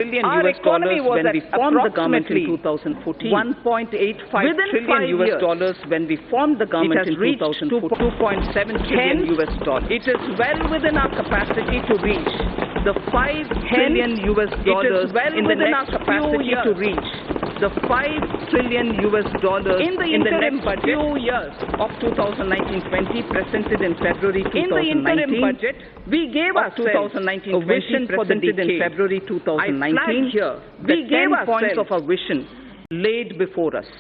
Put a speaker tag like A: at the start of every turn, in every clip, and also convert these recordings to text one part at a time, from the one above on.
A: trillion US dollars when we formed the government in 2014.
B: 1.85
A: trillion US dollars when we formed the government in 2014. 2.7 trillion US dollars.
B: It is well within our capacity to reach the 5 trillion US dollars in the next few years.
A: To reach the 5 trillion US dollars
B: in the next few years
A: of 2019-20 presented in February 2019.
B: In the interim budget, we gave ourselves
A: a vision presented in February 2019.
B: We gave
A: points of our vision laid before us: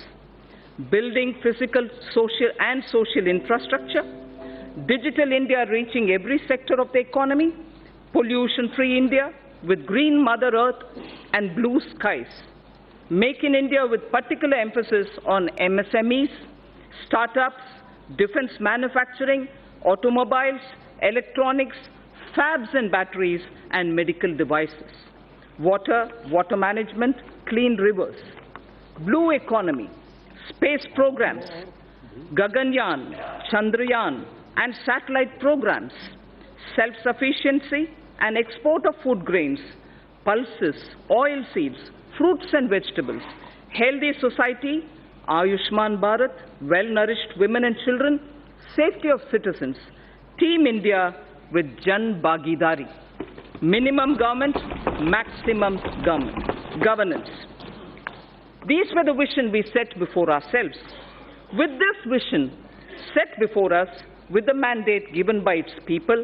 A: building physical, social infrastructure, digital India reaching every sector of the economy, pollution-free India with green Mother Earth and blue skies, Make in India with particular emphasis on MSMEs, startups, defense manufacturing, automobiles, electronics, fabs and batteries, and medical devices, water management, clean rivers, blue economy, space programs, Gaganyaan, Chandrayaan, and satellite programs, self-sufficiency and export of food grains, pulses, oil seeds, fruits and vegetables, healthy society, Ayushman Bharat, well-nourished women and children, safety of citizens, Team India with Jan Bhagidari, minimum government, maximum governance. These were the vision we set before ourselves. With this vision set before us, with the mandate given by its people,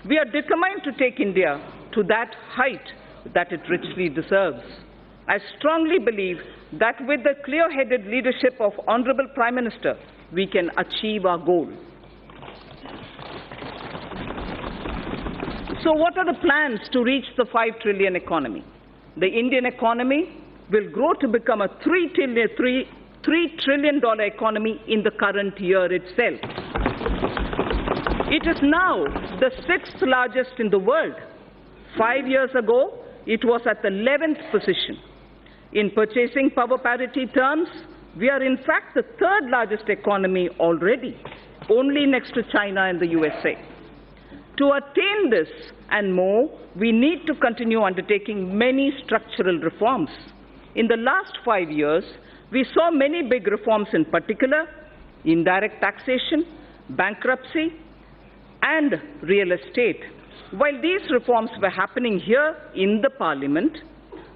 A: we are determined to take India to that height that it richly deserves. I strongly believe that with the clear-headed leadership of Honorable Prime Minister, we can achieve our goal. So what are the plans to reach the 5 trillion economy? The Indian economy will grow to become a $3 trillion economy in the current year itself. It is now the 6th largest in the world. 5 years ago, it was at the 11th position. In purchasing power parity terms, we are in fact the 3rd largest economy already, only next to China and the USA. To attain this and more, we need to continue undertaking many structural reforms. In the last 5 years, we saw many big reforms, in particular indirect taxation, bankruptcy, and real estate. While these reforms were happening here in the Parliament,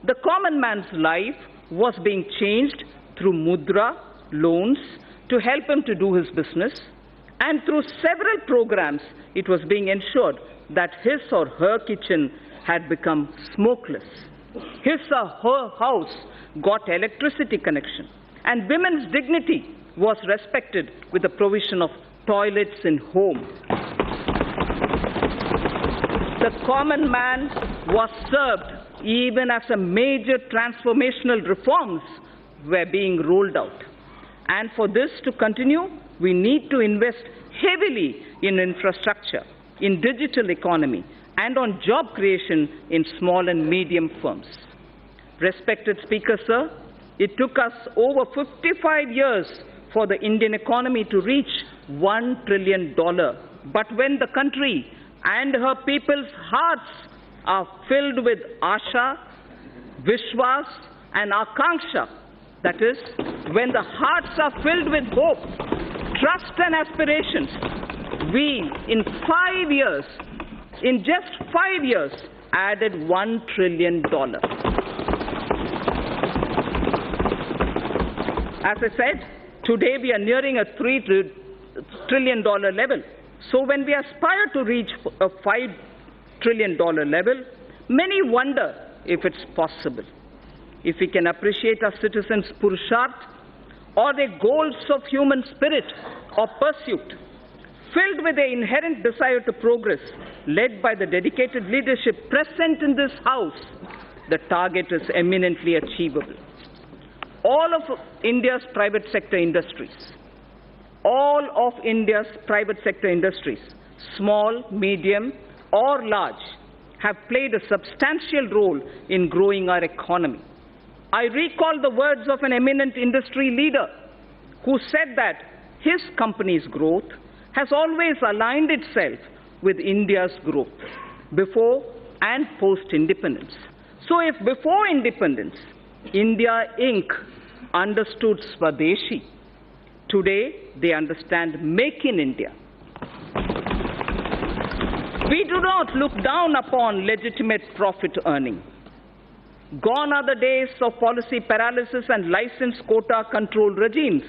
A: the common man's life was being changed through mudra, loans, to help him to do his business, and through several programs, it was being ensured that his or her kitchen had become smokeless. His or her house got electricity connection, and women's dignity was respected with the provision of toilets in home. The common man was served even as a major transformational reforms were being rolled out. And for this to continue, we need to invest heavily in infrastructure, in digital economy, and on job creation in small and medium firms. Respected Speaker, sir, it took us over 55 years for the Indian economy to reach $1 trillion. But when the country and her people's hearts are filled with Asha, Vishwas, and Akanksha, that is, when the hearts are filled with hope, trust and aspirations, we, in just 5 years, added $1 trillion. As I said, today we are nearing a $3 trillion level. So when we aspire to reach a $5 trillion level, many wonder if it's possible. If we can appreciate our citizens' purusharth or their goals of human spirit or pursuit, filled with the inherent desire to progress, led by the dedicated leadership present in this House, the target is eminently achievable. All of India's private sector industries, small, medium, or large, have played a substantial role in growing our economy. I recall the words of an eminent industry leader who said that his company's growth has always aligned itself with India's growth before and post-independence. So if before independence, India Inc. understood Swadeshi, today they understand Make in India. We do not look down upon legitimate profit earning. Gone are the days of policy paralysis and license quota control regimes.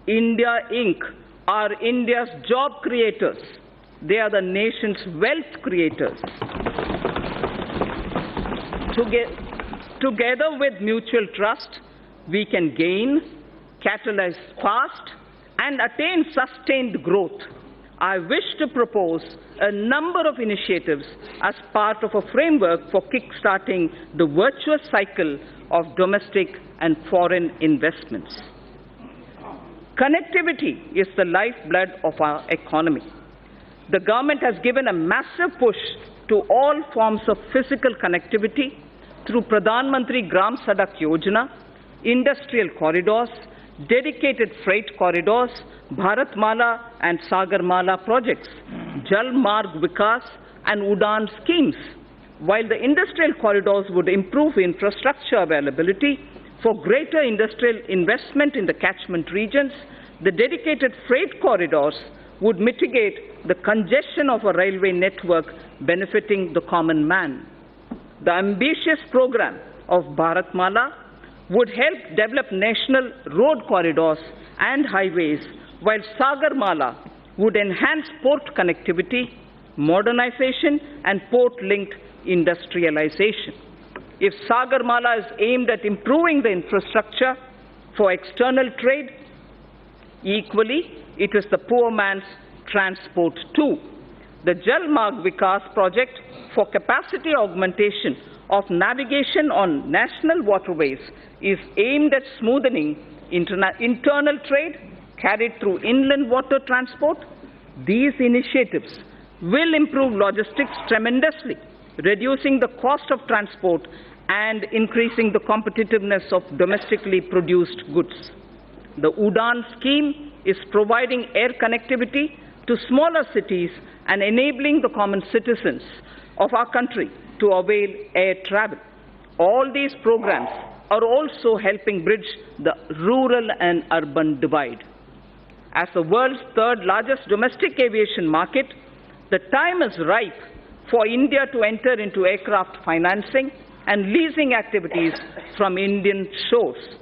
A: India Inc. are India's job creators. They are the nation's wealth creators. Together with mutual trust, we can gain, catalyze fast, and attain sustained growth. I wish to propose a number of initiatives as part of a framework for kick-starting the virtuous cycle of domestic and foreign investments. Connectivity is the lifeblood of our economy. The government has given a massive push to all forms of physical connectivity through Pradhan Mantri Gram Sadak Yojana, industrial corridors, dedicated freight corridors, Bharatmala and Sagarmala projects, Jal Marg Vikas and Udan schemes. While the industrial corridors would improve infrastructure availability for greater industrial investment in the catchment regions, the dedicated freight corridors would mitigate the congestion of a railway network benefiting the common man. The ambitious program of Bharatmala would help develop national road corridors and highways, while Sagarmala would enhance port connectivity, modernization, and port-linked industrialization. If Sagarmala is aimed at improving the infrastructure for external trade, equally, it is the poor man's transport too. The Jal Marg Vikas project for capacity augmentation of navigation on national waterways is aimed at smoothing internal trade carried through inland water transport. These initiatives will improve logistics tremendously, reducing the cost of transport and increasing the competitiveness of domestically produced goods. The Udan scheme is providing air connectivity to smaller cities and enabling the common citizens of our country to avail air travel. All these programs are also helping bridge the rural and urban divide. As the world's third largest domestic aviation market, the time is ripe for India to enter into aircraft financing and leasing activities from Indian shores.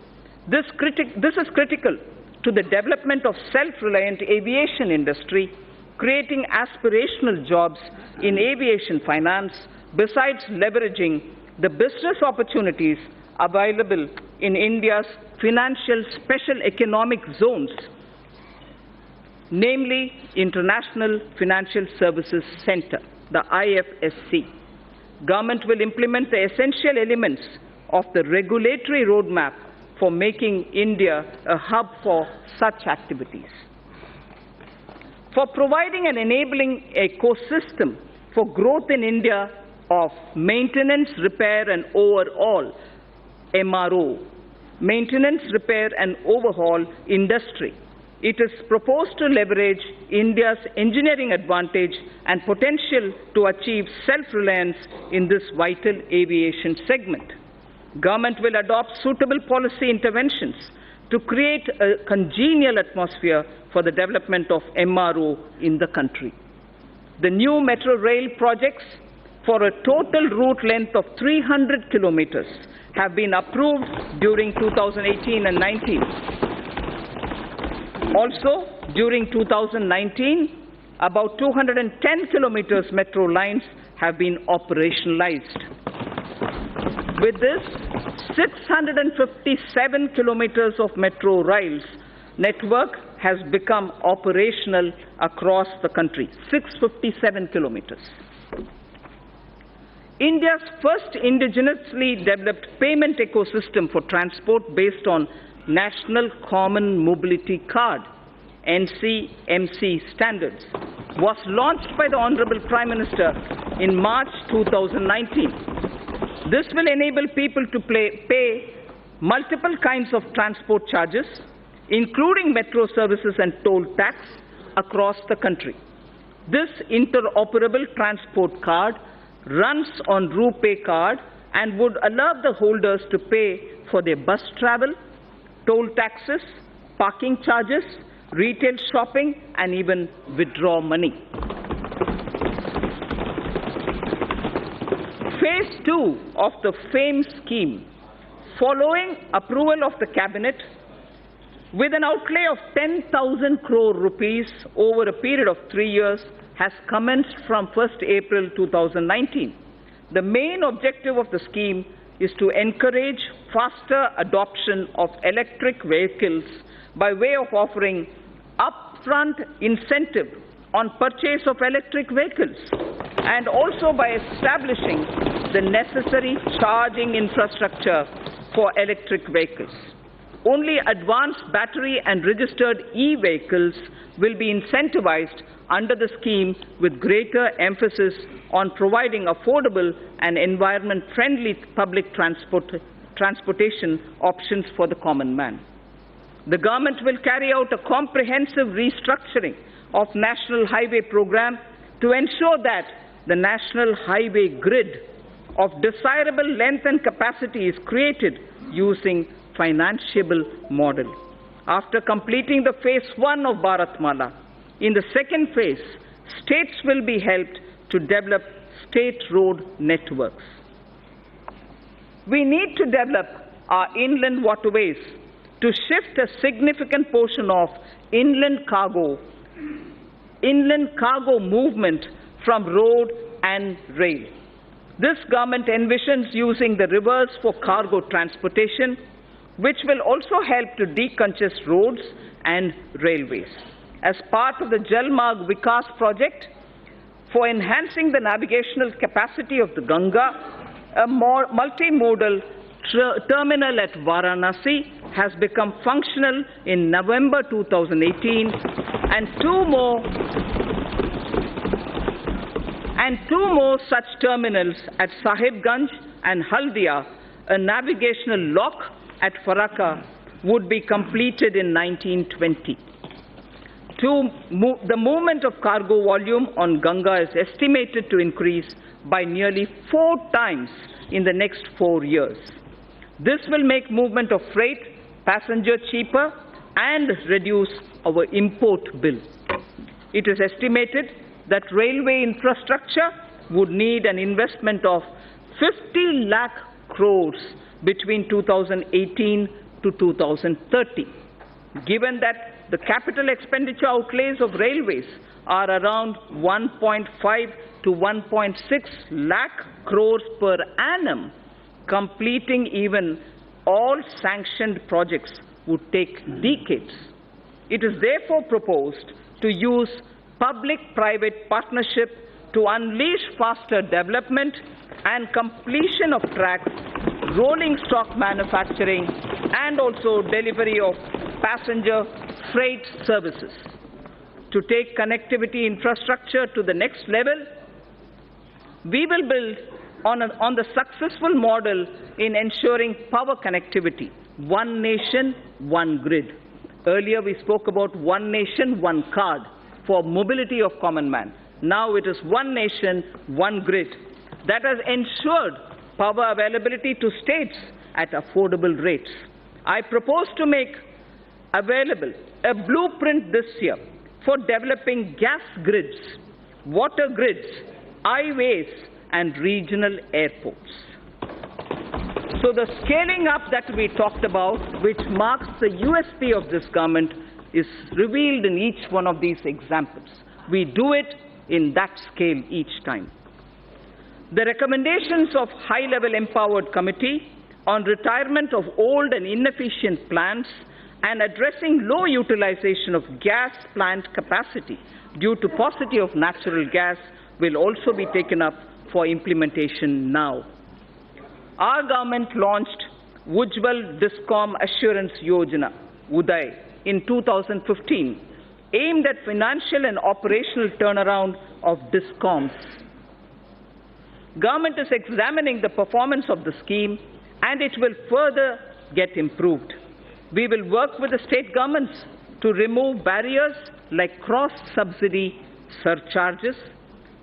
A: This is critical to the development of self-reliant aviation industry, creating aspirational jobs in aviation finance, besides leveraging the business opportunities available in India's financial special economic zones, namely International Financial Services Center, the IFSC. Government will implement the essential elements of the regulatory roadmap for making India a hub for such activities. For providing an enabling ecosystem for growth in India of maintenance, repair and overhaul, MRO, maintenance, repair and overhaul industry, it is proposed to leverage India's engineering advantage and potential to achieve self-reliance in this vital aviation segment. Government will adopt suitable policy interventions to create a congenial atmosphere for the development of MRO in the country. The new metro rail projects for a total route length of 300 kilometers have been approved during 2018 and 19. Also, during 2019, about 210 kilometers metro lines have been operationalized. With this, 657 kilometers of metro rails network has become operational across the country. 657 kilometers. India's first indigenously developed payment ecosystem for transport based on National Common Mobility Card, NCMC standards, was launched by the Honorable Prime Minister in March 2019. This will enable people to pay multiple kinds of transport charges, including metro services and toll tax, across the country. This interoperable transport card runs on RuPay card and would allow the holders to pay for their bus travel, toll taxes, parking charges, retail shopping, and even withdraw money. Phase 2 of the FAME scheme, following approval of the Cabinet, with an outlay of 10,000 crore rupees over a period of 3 years, has commenced from 1st April 2019. The main objective of the scheme is to encourage faster adoption of electric vehicles by way of offering upfront incentive on purchase of electric vehicles, and also by establishing the necessary charging infrastructure for electric vehicles. Only advanced battery and registered e-vehicles will be incentivized under the scheme, with greater emphasis on providing affordable and environment-friendly public transportation options for the common man. The government will carry out a comprehensive restructuring of National Highway Program to ensure that the National Highway Grid of desirable length and capacity is created using financiable model. After completing the phase 1 of Bharatmala, in the second phase, states will be helped to develop state road networks. We need to develop our inland waterways to shift a significant portion of inland cargo movement from road and rail. This government envisions using the rivers for cargo transportation, which will also help to decongest roads and railways. As part of the Jal Marg Vikas project for enhancing the navigational capacity of the Ganga, a multimodal terminal at Varanasi has become functional in November 2018, and two more such terminals at Sahibganj and Haldia, a navigational lock at Farakka, would be completed in 1920. The movement of cargo volume on Ganga is estimated to increase by nearly 4 times in the next 4 years. This will make movement of freight, passenger cheaper, and reduce our import bill. It is estimated that railway infrastructure would need an investment of 50 lakh crores between 2018 to 2030. Given that the capital expenditure outlays of railways are around 1.5 to 1.6 lakh crores per annum, completing even all sanctioned projects would take decades. It is therefore proposed to use public-private partnership to unleash faster development and completion of tracks, rolling stock manufacturing, and also delivery of passenger freight services. To take connectivity infrastructure to the next level, we will build on the successful model in ensuring power connectivity. One nation, one grid. Earlier we spoke about one nation, one card for mobility of common man. Now it is one nation, one grid. That has ensured power availability to states at affordable rates. I propose to make available a blueprint this year for developing gas grids, water grids, highways, and regional airports. So the scaling up that we talked about, which marks the USP of this government, is revealed in each one of these examples. We do it in that scale each time. The recommendations of high-level empowered committee on retirement of old and inefficient plants and addressing low utilization of gas plant capacity due to paucity of natural gas will also be taken up for implementation now. Our government launched Ujjwal Discom Assurance Yojana, UDAY, in 2015, aimed at financial and operational turnaround of discoms. Government is examining the performance of the scheme, and it will further get improved. We will work with the state governments to remove barriers like cross-subsidy surcharges,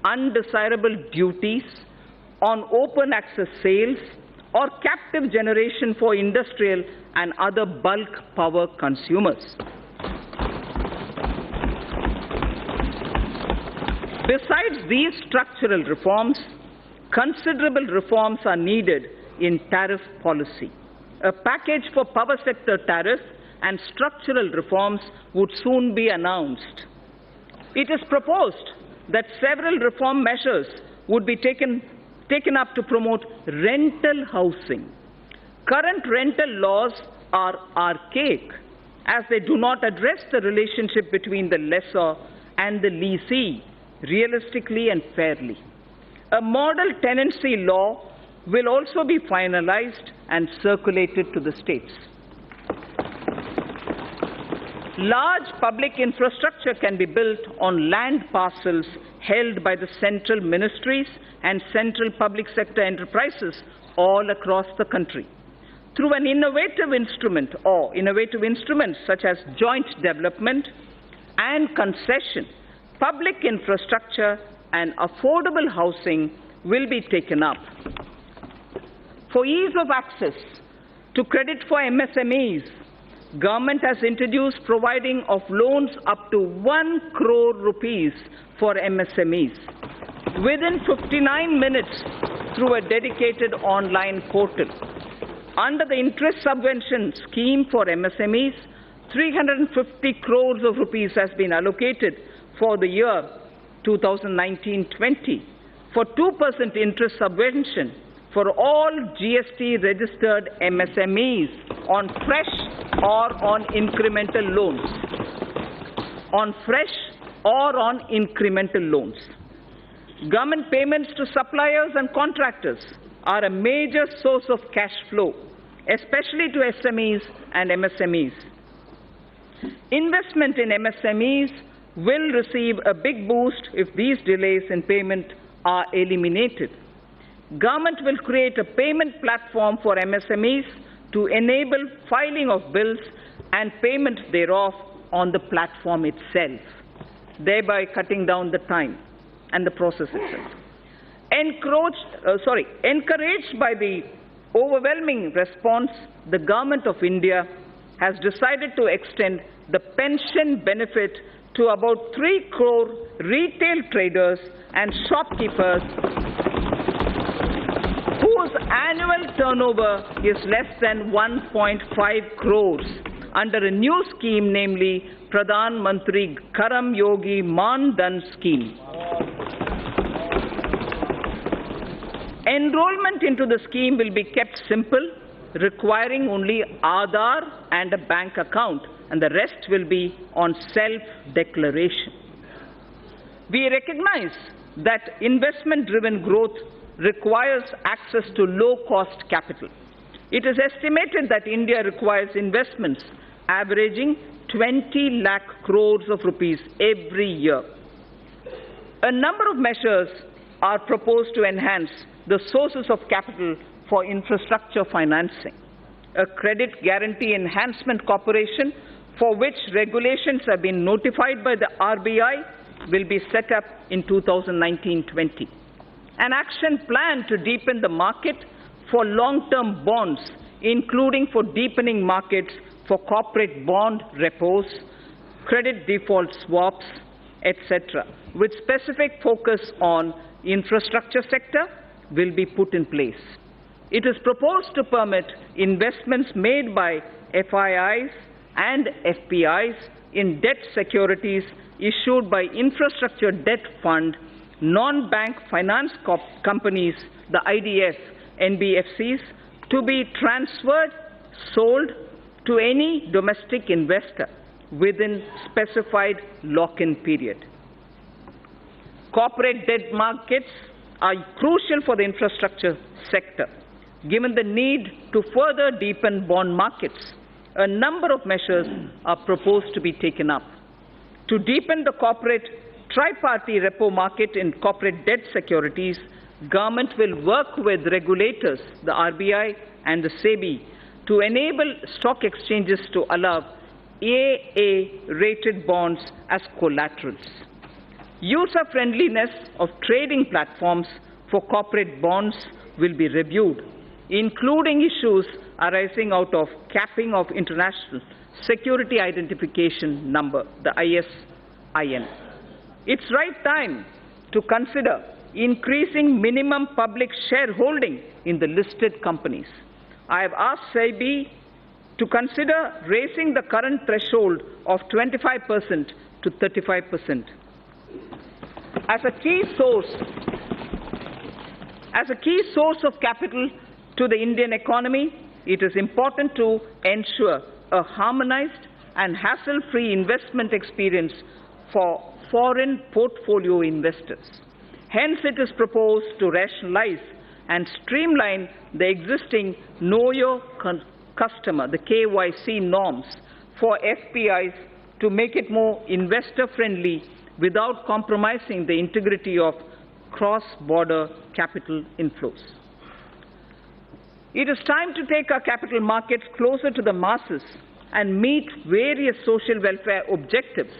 A: undesirable duties on open access sales, or captive generation for industrial and other bulk power consumers. Besides these structural reforms, considerable reforms are needed in tariff policy. A package for power sector tariff and structural reforms would soon be announced. It is proposed that several reform measures would be taken up to promote rental housing. Current rental laws are archaic as they do not address the relationship between the lessor and the lessee realistically and fairly. A model tenancy law will also be finalized and circulated to the states. Large public infrastructure can be built on land parcels held by the central ministries and central public sector enterprises all across the country. Through an innovative instrument or innovative instruments such as joint development and concession, public infrastructure and affordable housing will be taken up. For ease of access to credit for MSMEs, Government has introduced providing of loans up to 1 crore rupees for MSMEs within 59 minutes through a dedicated online portal. Under the interest subvention scheme for MSMEs, 350 crores of rupees has been allocated for the year 2019-20 for 2% interest subvention for all GST registered MSMEs on fresh or on incremental loans. On fresh or on incremental loans. Government payments to suppliers and contractors are a major source of cash flow, especially to SMEs and MSMEs. Investment in MSMEs will receive a big boost if these delays in payment are eliminated. Government will create a payment platform for MSMEs to enable filing of bills and payment thereof on the platform itself, thereby cutting down the time and the process itself. Encouraged by the overwhelming response, the Government of India has decided to extend the pension benefit to about 3 crore retail traders and shopkeepers whose annual turnover is less than 1.5 crores under a new scheme, namely Pradhan Mantri Karam Yogi Man Dhan scheme. Enrollment into the scheme will be kept simple, requiring only Aadhaar and a bank account, and the rest will be on self-declaration. We recognize that investment-driven growth requires access to low-cost capital. It is estimated that India requires investments averaging 20 lakh crores of rupees every year. A number of measures are proposed to enhance the sources of capital for infrastructure financing. A Credit Guarantee Enhancement Corporation, for which regulations have been notified by the RBI, will be set up in 2019-20. An action plan to deepen the market for long-term bonds, including for deepening markets for corporate bond repos, credit default swaps, etc., with specific focus on infrastructure sector, will be put in place. It is proposed to permit investments made by FIIs and FPIs in debt securities issued by Infrastructure Debt Fund, non-bank finance companies, the IDF, NBFCs, to be transferred, sold to any domestic investor within specified lock-in period. Corporate debt markets are crucial for the infrastructure sector, given the need to further deepen bond markets. A number of measures are proposed to be taken up. To deepen the corporate tri-party repo market in corporate debt securities, government will work with regulators, the RBI and the SEBI, to enable stock exchanges to allow AA-rated bonds as collaterals. User-friendliness of trading platforms for corporate bonds will be reviewed. including issues arising out of capping of International Security Identification Number, the ISIN. It's right time to consider increasing minimum public shareholding in the listed companies. I have asked SEBI to consider raising the current threshold of 25% to 35%. As a key source of capital to the Indian economy, it is important to ensure a harmonized and hassle-free investment experience for foreign portfolio investors. Hence, it is proposed to rationalize and streamline the existing Know Your Customer, the KYC norms for FPIs to make it more investor-friendly without compromising the integrity of cross-border capital inflows. It is time to take our capital markets closer to the masses and meet various social welfare objectives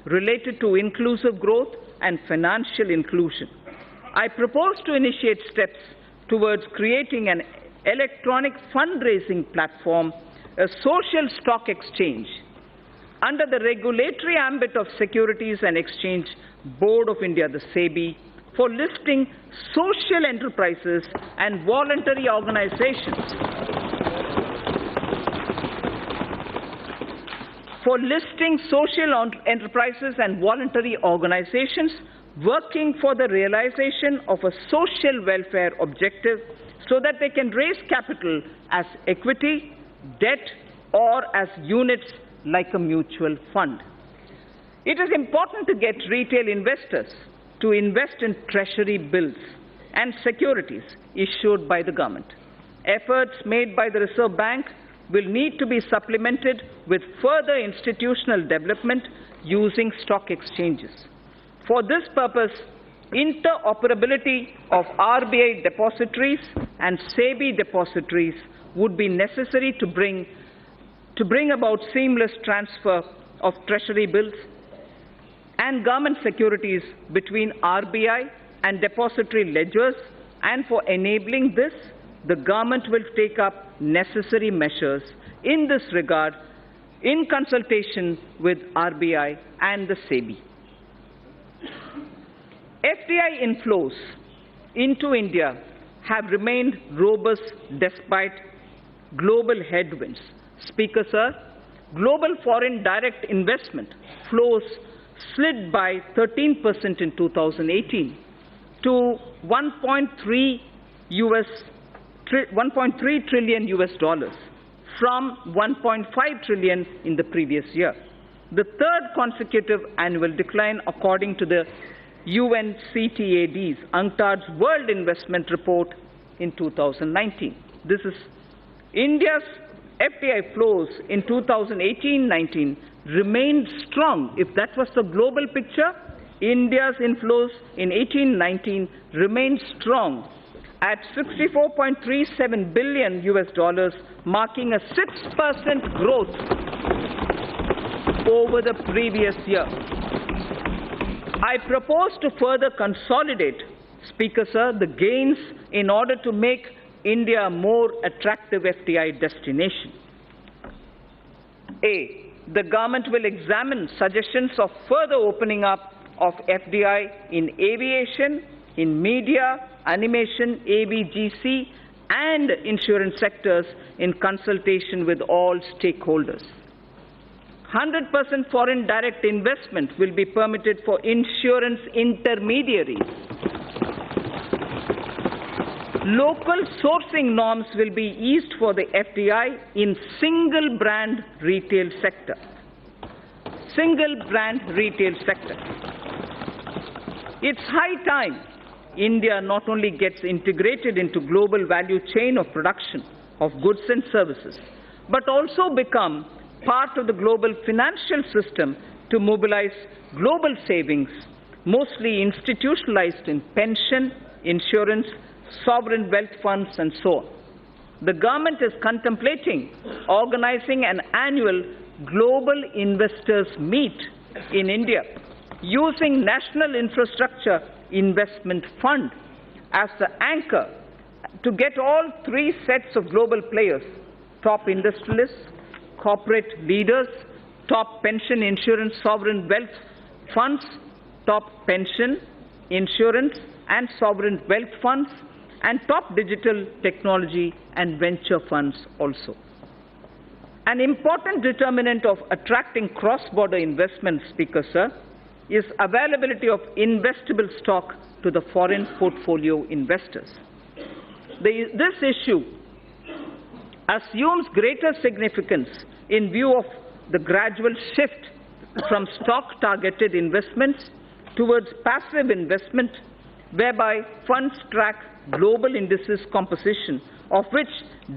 A: related to inclusive growth and financial inclusion. I propose to initiate steps towards creating an electronic fundraising platform, a social stock exchange, under the regulatory ambit of Securities and Exchange Board of India, the SEBI, for listing social enterprises and voluntary organizations. For listing social enterprises and voluntary organizations working for the realization of a social welfare objective so that they can raise capital as equity, debt, or as units like a mutual fund. It is important to get retail investors to invest in treasury bills and securities issued by the government. Efforts made by the Reserve Bank will need to be supplemented with further institutional development using stock exchanges. For this purpose, interoperability of RBI depositories and SEBI depositories would be necessary to bring about seamless transfer of treasury bills and government securities between RBI and depository ledgers, and for enabling this, the government will take up necessary measures in this regard in consultation with RBI and the SEBI. FDI inflows into India have remained robust despite global headwinds. Speaker, sir, global foreign direct investment flows slid by 13% in 2018 to 1.3 trillion US dollars from 1.5 trillion in the previous year. The third consecutive annual decline according to the UNCTAD's UNCTAD's World Investment Report in 2019. This is India's FDI flows in 2018-19 remained strong. If that was the global picture, India's inflows in 18-19 remained strong at 64.37 billion US dollars, marking a 6% growth over the previous year. I propose to further consolidate, Speaker, sir, the gains in order to make India a more attractive FDI destination. A, the government will examine suggestions of further opening up of FDI in aviation, in media, animation, ABGC, and insurance sectors in consultation with all stakeholders. 100% foreign direct investment will be permitted for insurance intermediaries. Local sourcing norms will be eased for the FDI in single brand retail sector. Single brand retail sector. It's high time India not only gets integrated into global value chain of production of goods and services, but also become part of the global financial system to mobilize global savings, mostly institutionalized in pension, insurance, sovereign wealth funds, and so on. The government is contemplating organizing an annual global investors meet in India using National Infrastructure Investment Fund as the anchor to get all three sets of global players, top industrialists, corporate leaders, top pension insurance sovereign wealth funds, top pension, insurance and sovereign wealth funds, and top digital technology and venture funds also. An important determinant of attracting cross-border investment, Speaker Sir, is availability of investable stock to the foreign portfolio investors. This issue assumes greater significance in view of the gradual shift from stock-targeted investments towards passive investment, whereby funds track global indices composition, of which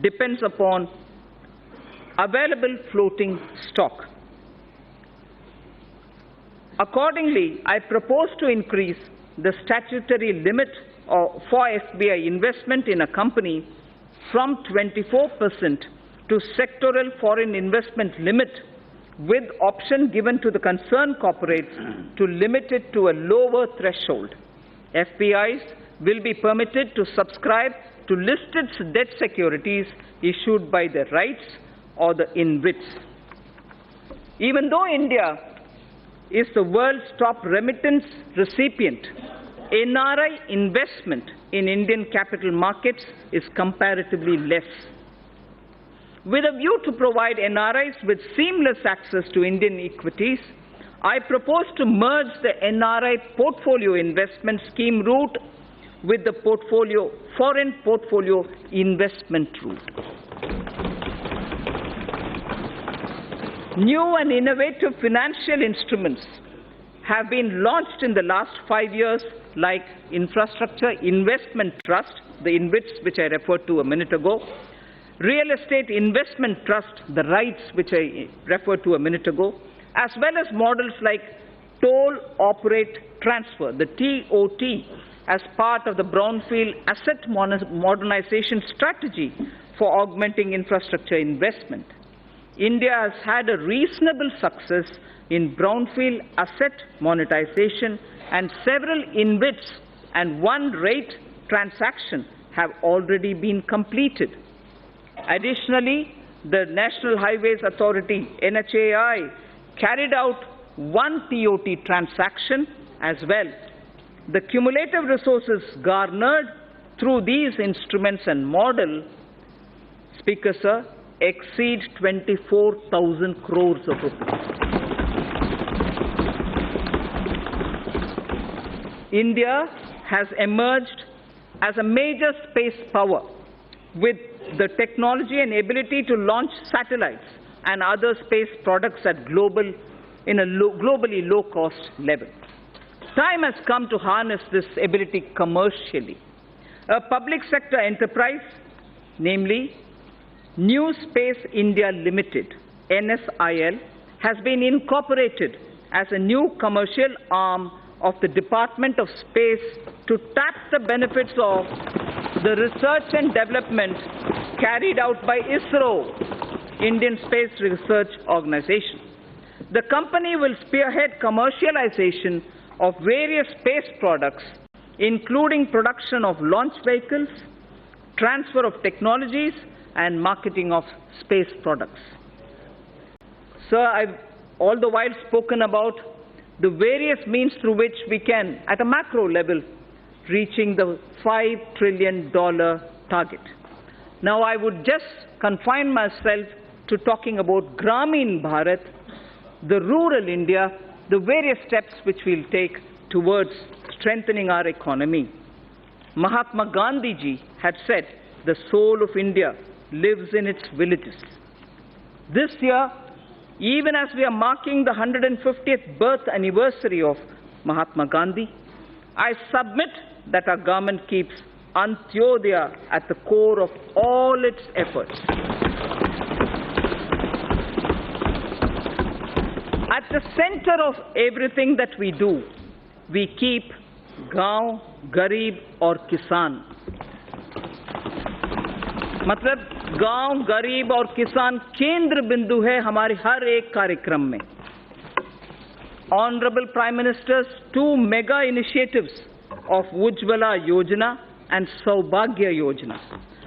A: depends upon available floating stock. Accordingly, I propose to increase the statutory limit for FBI investment in a company from 24% to sectoral foreign investment limit, with option given to the concerned corporates to limit it to a lower threshold. FPIs will be permitted to subscribe to listed debt securities issued by the REITs or the InvITs. Even though India is the world's top remittance recipient, NRI investment in Indian capital markets is comparatively less. With a view to provide NRIs with seamless access to Indian equities, I propose to merge the NRI portfolio investment scheme route with the foreign portfolio investment route. New and innovative financial instruments have been launched in the last 5 years, like Infrastructure Investment Trust, the InvITs which I referred to a minute ago, Real Estate Investment Trust, the REITs which I referred to a minute ago, as well as models like Toll Operate Transfer, the TOT, as part of the Brownfield Asset Modernization Strategy for augmenting infrastructure investment. India has had a reasonable success in brownfield asset monetization, and several InvITs and one REIT transaction have already been completed. Additionally, the National Highways Authority, NHAI, carried out one TOT transaction as well. The cumulative resources garnered through these instruments and model, Speaker Sir, exceed 24,000 crores of rupees. India has emerged as a major space power with the technology and ability to launch satellites and other space products at globally low-cost level. Time has come to harness this ability commercially. A public sector enterprise, namely New Space India Limited, NSIL, has been incorporated as a new commercial arm of the Department of Space to tap the benefits of the research and development carried out by ISRO, Indian Space Research Organization. The company will spearhead commercialization of various space products, including production of launch vehicles, transfer of technologies, and marketing of space products. Sir, I've all the while spoken about the various means through which we can, at a macro level, reaching the $5 trillion target. Now, I would just confine myself to talking about Gramin Bharat, the rural India, the various steps which we'll take towards strengthening our economy. Mahatma Gandhi ji had said, the soul of India lives in its villages. This year, even as we are marking the 150th birth anniversary of Mahatma Gandhi, I submit that our government keeps Antyodaya at the core of all its efforts. At the center of everything that we do, we keep Gaon, Garib और किसान. मतलब गांव, गरीब और किसान केंद्र बिंदु है हमारे हर एक कार्यक्रम में. Honorable Prime Minister's 2 mega initiatives of Ujjwala Yojana and Saubhagya Yojana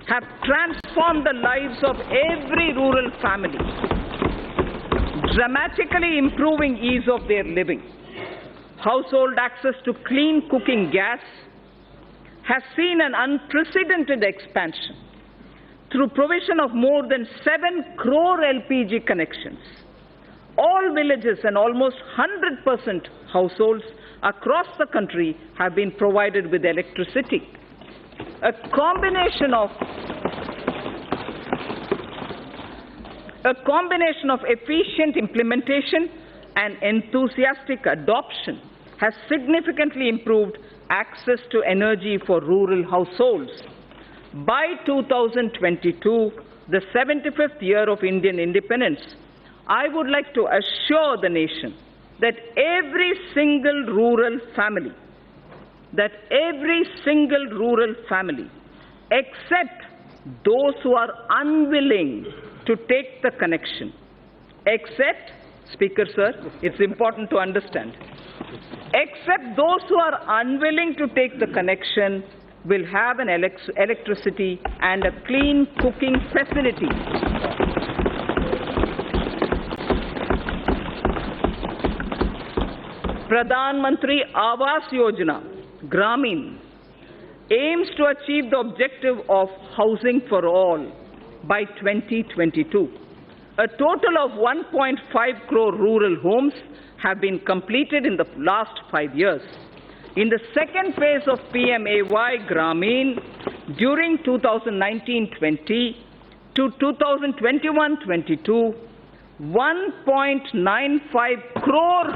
A: have transformed the lives of every rural family, dramatically improving ease of their living. Household access to clean cooking gas has seen an unprecedented expansion through provision of more than 7 crore LPG connections. All villages and almost 100% households across the country have been provided with electricity. A combination of efficient implementation and enthusiastic adoption has significantly improved access to energy for rural households. By 2022, the 75th year of Indian independence, I would like to assure the nation that every single rural family, except those who are unwilling to take the connection, except, Speaker Sir, it's important to understand, except those who are unwilling to take the connection will have an electricity and a clean cooking facility. Pradhan Mantri Awas Yojana, Gramin, aims to achieve the objective of housing for all by 2022. A total of 1.5 crore rural homes have been completed in the last 5 years. In the second phase of PMAY Gramin, during 2019-20 to 2021-22, 1.95 crore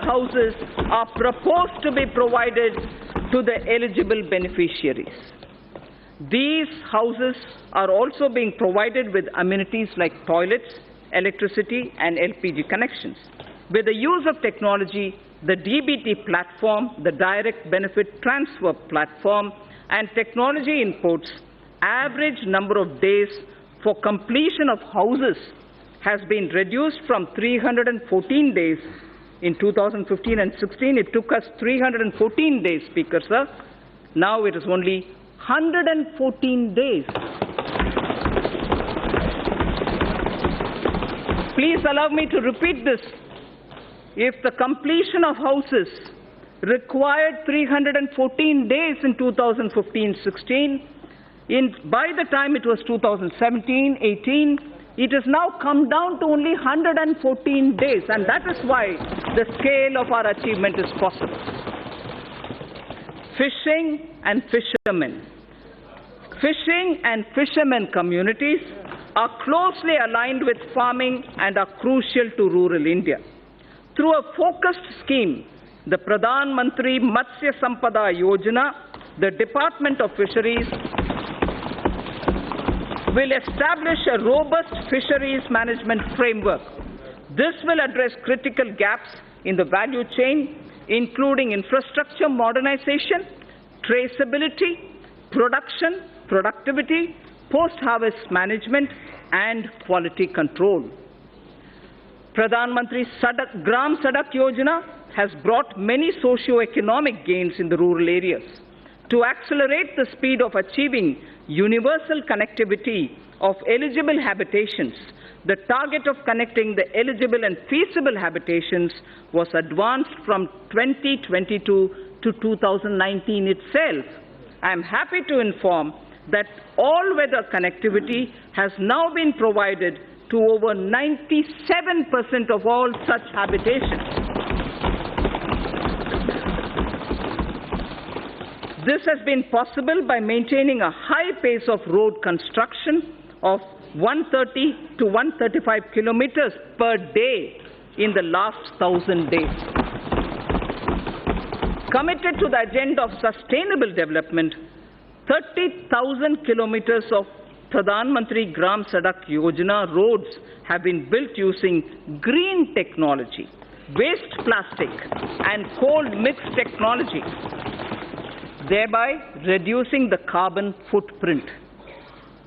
A: houses are proposed to be provided to the eligible beneficiaries. These houses are also being provided with amenities like toilets, electricity, and LPG connections. With the use of technology, the DBT platform, the Direct Benefit Transfer platform, and technology inputs, average number of days for completion of houses has been reduced from 314 days in 2015 and 16. It took us 314 days, Speaker Sir. Now it is only 114 days. Please allow me to repeat this. If the completion of houses required 314 days in 2015-16, by the time it was 2017-18, it has now come down to only 114 days, and that is why the scale of our achievement is possible. Fishing and fishermen. Fishing and fishermen communities are closely aligned with farming and are crucial to rural India. Through a focused scheme, the Pradhan Mantri Matsya Sampada Yojana, the Department of Fisheries will establish a robust fisheries management framework. This will address critical gaps in the value chain, including infrastructure modernization, traceability, production, productivity, post-harvest management, and quality control. Pradhan Mantri Gram Sadak Yojana has brought many socio-economic gains in the rural areas. To accelerate the speed of achieving universal connectivity of eligible habitations, the target of connecting the eligible and feasible habitations was advanced from 2022 to 2019 itself. I am happy to inform that all-weather connectivity has now been provided to over 97% of all such habitations. This has been possible by maintaining a high pace of road construction of 130 to 135 kilometers per day in the last 1,000 days. Committed to the agenda of sustainable development, 30,000 kilometers of Pradhan Mantri Gram Sadak Yojana roads have been built using green technology, waste plastic, and cold mix technology, thereby reducing the carbon footprint.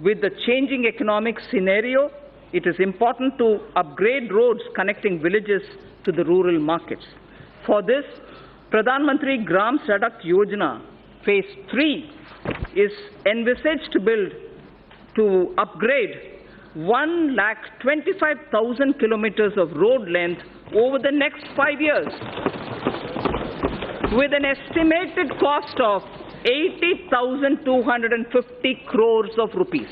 A: With the changing economic scenario, it is important to upgrade roads connecting villages to the rural markets. For this, Pradhan Mantri Gram Sadak Yojana Phase 3 is envisaged to upgrade 1,25,000 kilometers of road length over the next 5 years, with an estimated cost of 80,250 crores of rupees.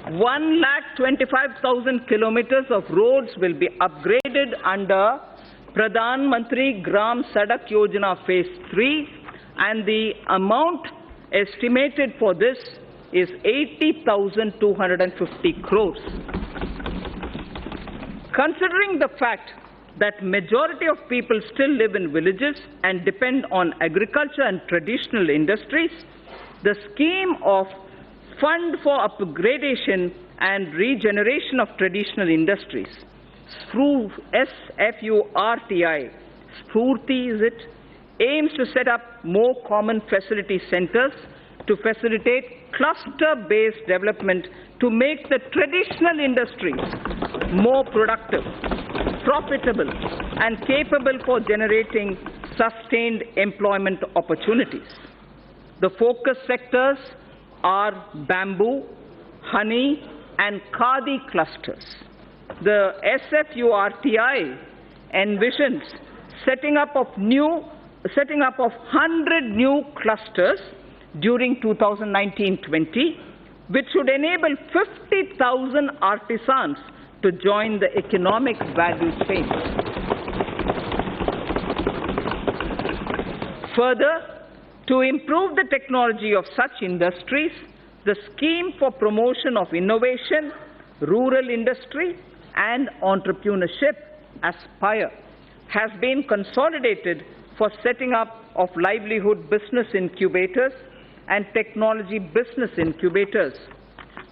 A: 1,25,000 kilometers of roads will be upgraded under Pradhan Mantri Gram Sadak Yojana Phase 3, and the amount estimated for this is 80,250 crores. Considering the fact that majority of people still live in villages and depend on agriculture and traditional industries, the scheme of Fund for Upgradation and Regeneration of Traditional Industries, SFURTI, Spurti is it, aims to set up more common facility centers to facilitate cluster-based development to make the traditional industries more productive, profitable, and capable for generating sustained employment opportunities. The focus sectors are bamboo, honey, and khadi clusters. The SFURTI envisions setting up of 100 new clusters during 2019-20, which should enable 50,000 artisans to join the economic value chain. Further, to improve the technology of such industries, the Scheme for Promotion of Innovation, Rural Industry and Entrepreneurship, ASPIRE, has been consolidated for setting up of livelihood business incubators and technology business incubators.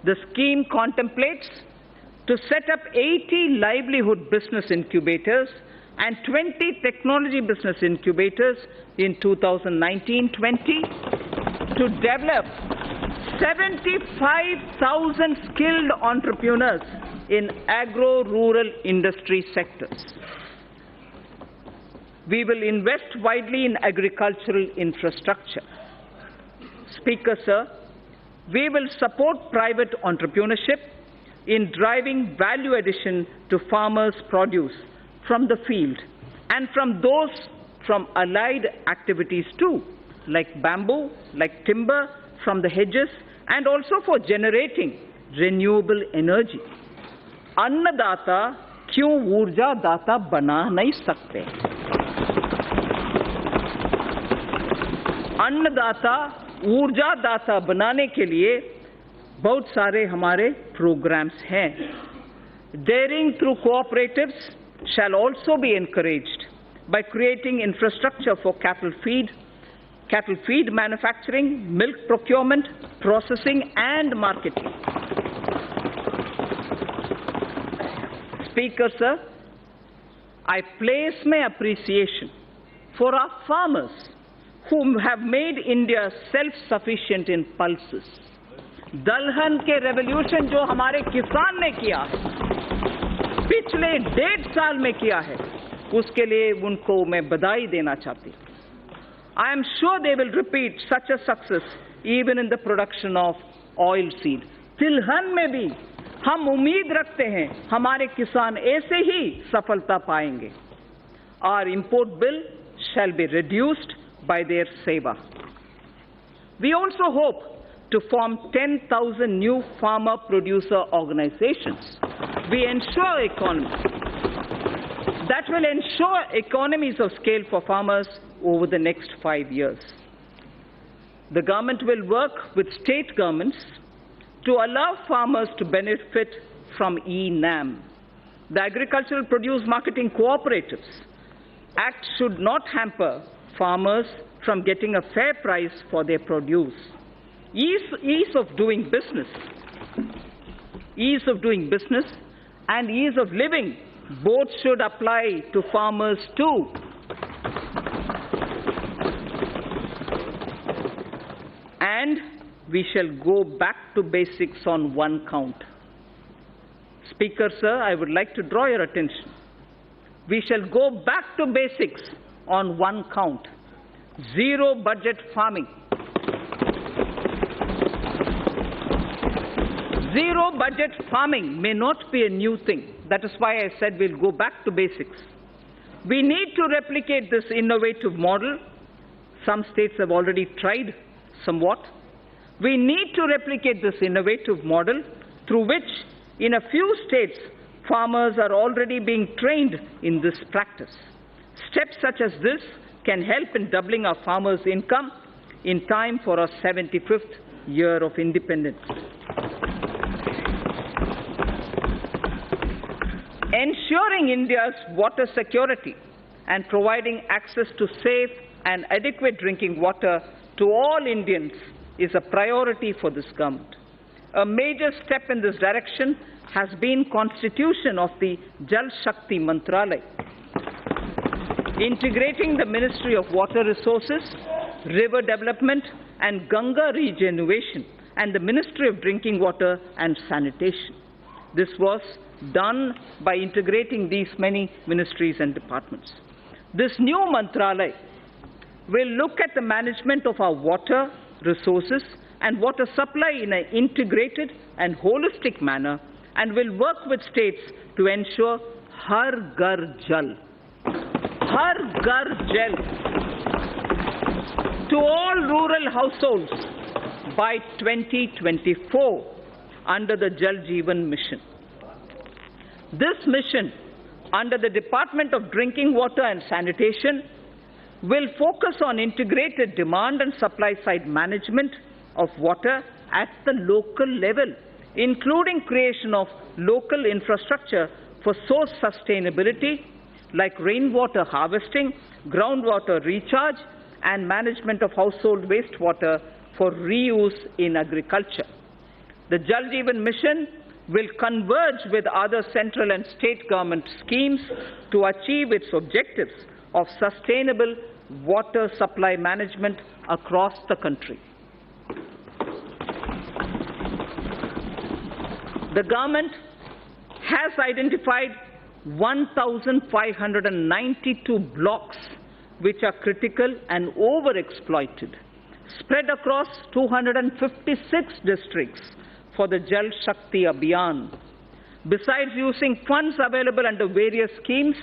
A: The scheme contemplates to set up 80 livelihood business incubators and 20 technology business incubators in 2019-20 to develop 75,000 skilled entrepreneurs in agro-rural industry sectors. We will invest widely in agricultural infrastructure. Speaker, sir, we will support private entrepreneurship in driving value addition to farmers' produce from the field and from allied activities too, like bamboo, like timber from the hedges, and also for generating renewable energy. अन्नदाता क्यों ऊर्जा दाता बना नहीं सकते? अन्नदाता ऊर्जा दाता बनाने के लिए बहुत सारे हमारे प्रोग्राम्स हैं. Daring through cooperatives shall also be encouraged by creating infrastructure for cattle feed manufacturing, milk procurement, processing and marketing. Speaker, sir, I place my appreciation for our farmers who have made India self-sufficient in pulses. दलहन के revolution जो हमारे किसान ने किया पिछले 1.5 साल में किया है, उसके लिए उनको मैं बधाई देना चाहती हूँ. I am sure they will repeat such a success even in the production of oil seed. तिलहन में भी हम उम्मीद रखते हैं हमारे किसान ऐसे ही सफलता पाएंगे. Our import bill shall be reduced by their seva. We also hope to form 10,000 new farmer producer organizations. We ensure that will ensure economies of scale for farmers over the next 5 years. The government will work with state governments to allow farmers to benefit from e-NAM. The Agricultural Produce Marketing Cooperatives Act should not hamper farmers from getting a fair price for their produce. Ease of doing business and ease of living both should apply to farmers too. And we shall go back to basics on one count. Speaker, sir, I would like to draw your attention. We shall go back to basics on one count: zero budget farming. Zero budget farming may not be a new thing. That is why I said we'll go back to basics. We need to replicate this innovative model. Some states have already tried somewhat. We need to replicate this innovative model through which, in a few states, farmers are already being trained in this practice. Steps such as this can help in doubling our farmers' income in time for our 75th year of independence. Ensuring India's water security and providing access to safe and adequate drinking water to all Indians is a priority for this government. A major step in this direction has been constitution of the Jal Shakti Mantralaya, integrating the Ministry of Water Resources, River Development and Ganga Regeneration and the Ministry of Drinking Water and Sanitation. This was done by integrating these many ministries and departments. This new Mantralaya will look at the management of our water resources and water supply in an integrated and holistic manner and will work with states to ensure Har Ghar Jal, Har Ghar Jal, to all rural households by 2024 under the Jal Jeevan Mission. This mission, under the Department of Drinking Water and Sanitation, will focus on integrated demand and supply side management of water at the local level, including creation of local infrastructure for source sustainability like rainwater harvesting, groundwater recharge, and management of household wastewater for reuse in agriculture. The Jal Jeevan Mission will converge with other central and state government schemes to achieve its objectives of sustainable water supply management across the country. The government has identified 1,592 blocks which are critical and overexploited, spread across 256 districts for the Jal Shakti Abhiyan. Besides using funds available under various schemes,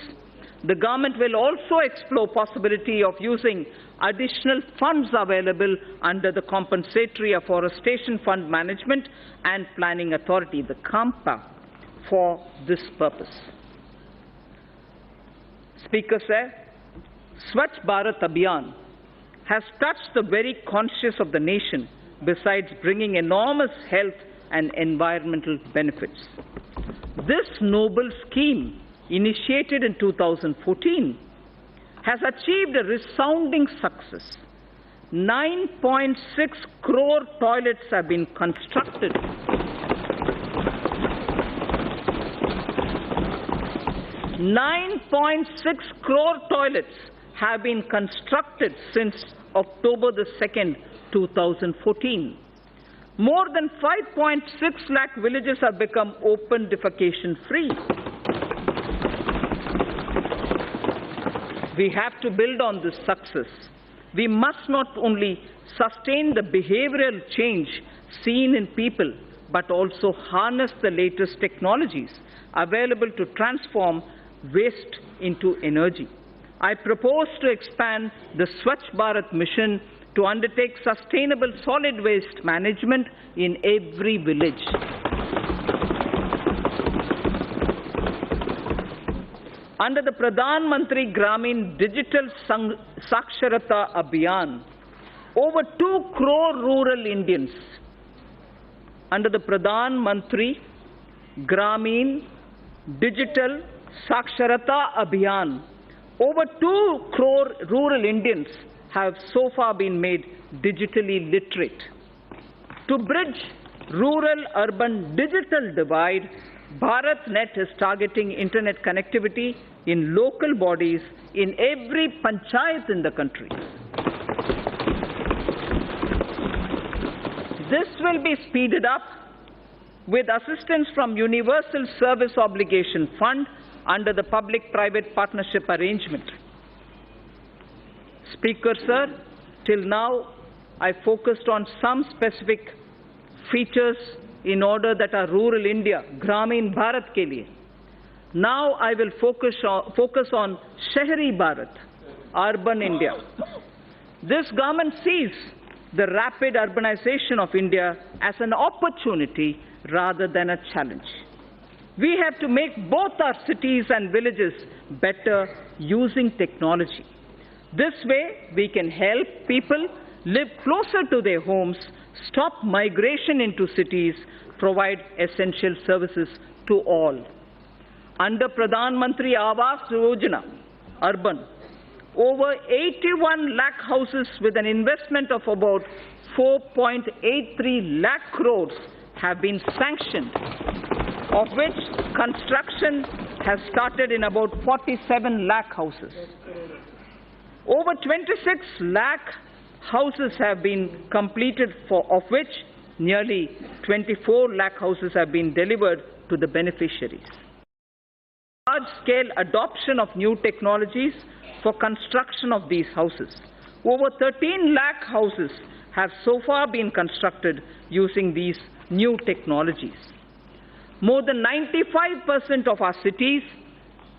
A: the government will also explore possibility of using additional funds available under the Compensatory Afforestation Fund Management and Planning Authority, the CAMPA, for this purpose. Speaker sir, Swachh Bharat Abhiyan has touched the very conscience of the nation, besides bringing enormous health and environmental benefits. This noble scheme, initiated in 2014, has achieved a resounding success. 9.6 crore toilets have been constructed. 9.6 crore toilets have been constructed since October the 2nd, 2014. More than 5.6 lakh villages have become open defecation free. We have to build on this success. We must not only sustain the behavioral change seen in people, but also harness the latest technologies available to transform waste into energy. I propose to expand the Swachh Bharat mission to undertake sustainable solid waste management in every village. Under the Pradhan Mantri Gramin Digital Saksharata Abhiyan, over 2 crore rural Indians, under the Pradhan Mantri Gramin Digital Saksharata Abhiyan, over 2 crore rural Indians have so far been made digitally literate. To bridge rural-urban digital divide, BharatNet is targeting internet connectivity in local bodies in every panchayat in the country. This will be speeded up with assistance from Universal Service Obligation Fund under the Public-Private Partnership Arrangement. Speaker, sir, till now I focused on some specific features in order that are rural India, Gramin Bharat ke liye. Now I will focus on Shahri Bharat, urban India. This government sees the rapid urbanization of India as an opportunity rather than a challenge. We have to make both our cities and villages better using technology. This way, we can help people live closer to their homes, stop migration into cities, provide essential services to all. Under Pradhan Mantri Awas Yojana, urban, over 81 lakh houses with an investment of about 4.83 lakh crores have been sanctioned, of which construction has started in about 47 lakh houses. Over 26 lakh houses have been completed, of which nearly 24 lakh houses have been delivered to the beneficiaries. Large-scale adoption of new technologies for construction of these houses. Over 13 lakh houses have so far been constructed using these new technologies. More than 95% of our cities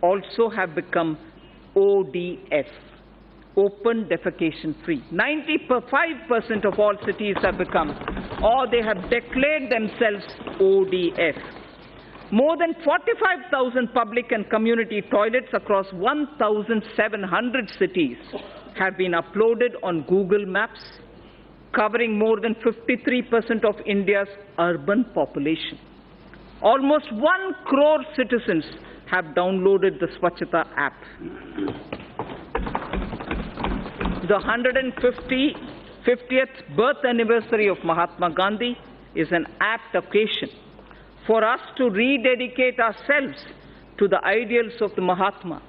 A: also have become ODF, open defecation free. 95% of all cities have become, or they have declared themselves ODF. More than 45,000 public and community toilets across 1,700 cities have been uploaded on Google Maps, covering more than 53% of India's urban population. Almost 1 crore citizens have downloaded the Swachhata app. The 150th birth anniversary of Mahatma Gandhi is an apt occasion for us to rededicate ourselves to the ideals of the Mahatma.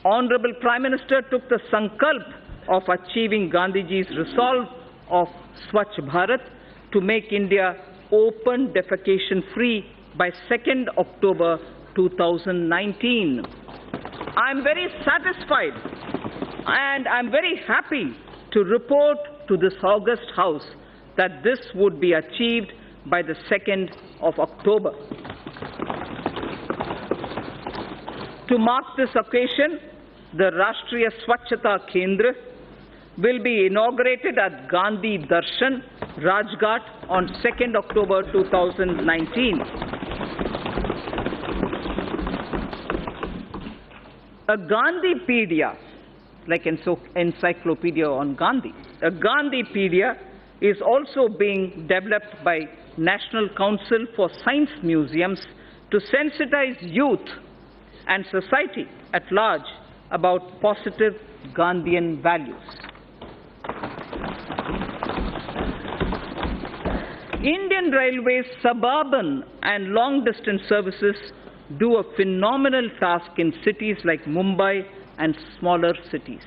A: Honorable Prime Minister took the sankalp of achieving Gandhiji's resolve of Swachh Bharat to make India open defecation free by 2nd October 2019. I am very satisfied and I am very happy to report to this august House that this would be achieved by the 2nd of October. To mark this occasion, the Rashtriya Swachhata Kendra will be inaugurated at Gandhi Darshan, Rajghat on 2nd October 2019. A Gandhipedia, like encyclopedia on Gandhi, a Gandhipedia is also being developed by National Council for Science Museums to sensitize youth and society at large about positive Gandhian values. Indian Railways suburban and long-distance services do a phenomenal task in cities like Mumbai and smaller cities.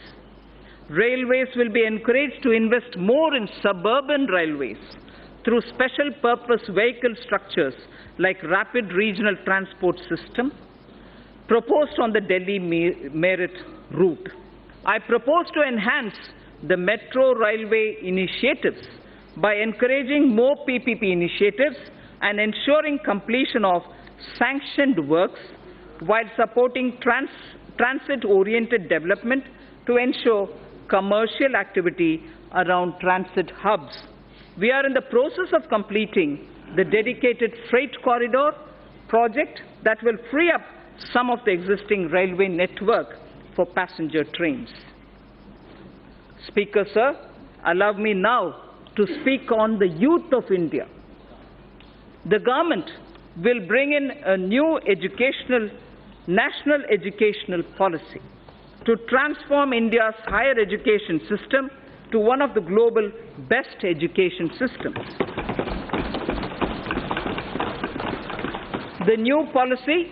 A: Railways will be encouraged to invest more in suburban railways through special purpose vehicle structures like rapid regional transport system proposed on the Delhi Meerut route. I propose to enhance the metro railway initiatives by encouraging more PPP initiatives and ensuring completion of sanctioned works while supporting transit-oriented development to ensure commercial activity around transit hubs. We are in the process of completing the dedicated freight corridor project that will free up some of the existing railway network for passenger trains. Speaker, sir, allow me now to speak on the youth of India. The government will bring in a new national educational policy to transform India's higher education system to one of the global best education systems. The new policy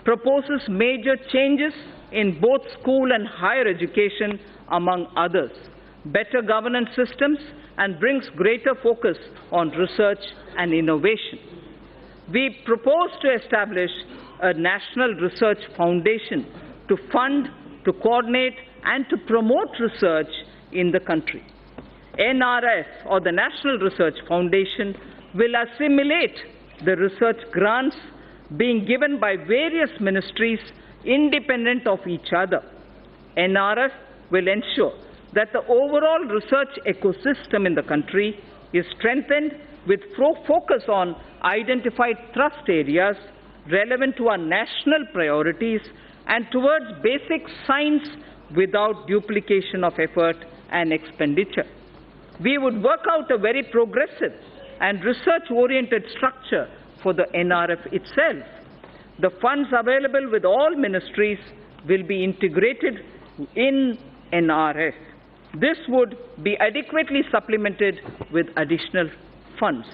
A: proposes major changes in both school and higher education, among others, better governance systems, and brings greater focus on research and innovation. We propose to establish a national research foundation to fund, to coordinate, and to promote research in the country. NRF, or the National Research Foundation, will assimilate the research grants being given by various ministries independent of each other. NRF will ensure that the overall research ecosystem in the country is strengthened with focus on identified thrust areas relevant to our national priorities and towards basic science without duplication of effort and expenditure. We would work out a very progressive and research-oriented structure for the NRF itself. The funds available with all ministries will be integrated in NRF. This would be adequately supplemented with additional funds.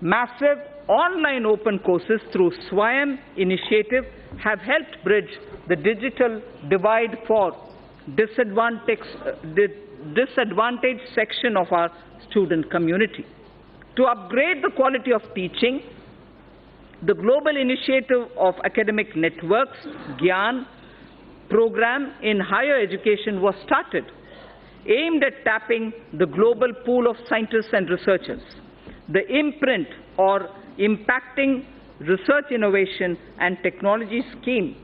A: Massive online open courses through SWAYAM initiative have helped bridge the digital divide for disadvantaged section of our student community. To upgrade the quality of teaching, the global initiative of academic networks, GYAN, program in higher education was started, aimed at tapping the global pool of scientists and researchers. The imprint or impacting research innovation and technology scheme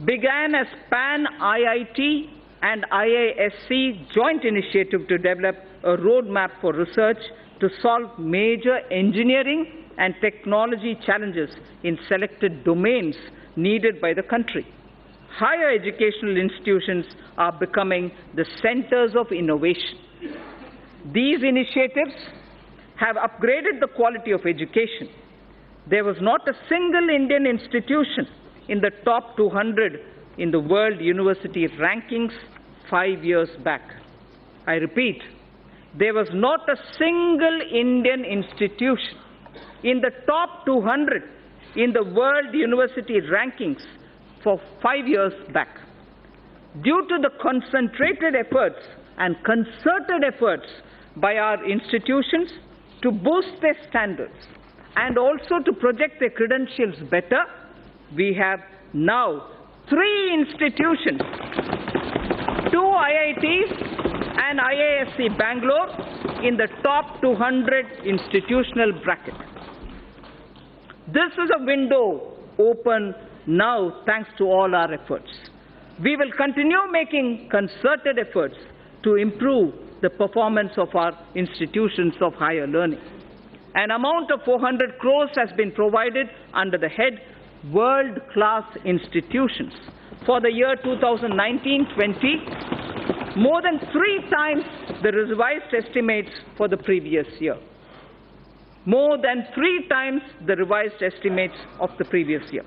A: began as PAN-IIT and IISc joint initiative to develop a roadmap for research to solve major engineering and technology challenges in selected domains needed by the country. Higher educational institutions are becoming the centers of innovation. These initiatives have upgraded the quality of education. There was not a single Indian institution in the top 200 in the World University Rankings 5 years back. I repeat, there was not a single Indian institution in the top 200 in the World University Rankings for 5 years back. Due to the concentrated efforts and concerted efforts by our institutions to boost their standards and also to project their credentials better, we have now 3 institutions, 2 IITs and IISc Bangalore in the top 200 institutional bracket. This is a window open now thanks to all our efforts. We will continue making concerted efforts to improve the performance of our institutions of higher learning. An amount of 400 crores has been provided under the head World-Class Institutions for the year 2019-20, more than 3 times the revised estimates for the previous year. More than 3 times the revised estimates of the previous year.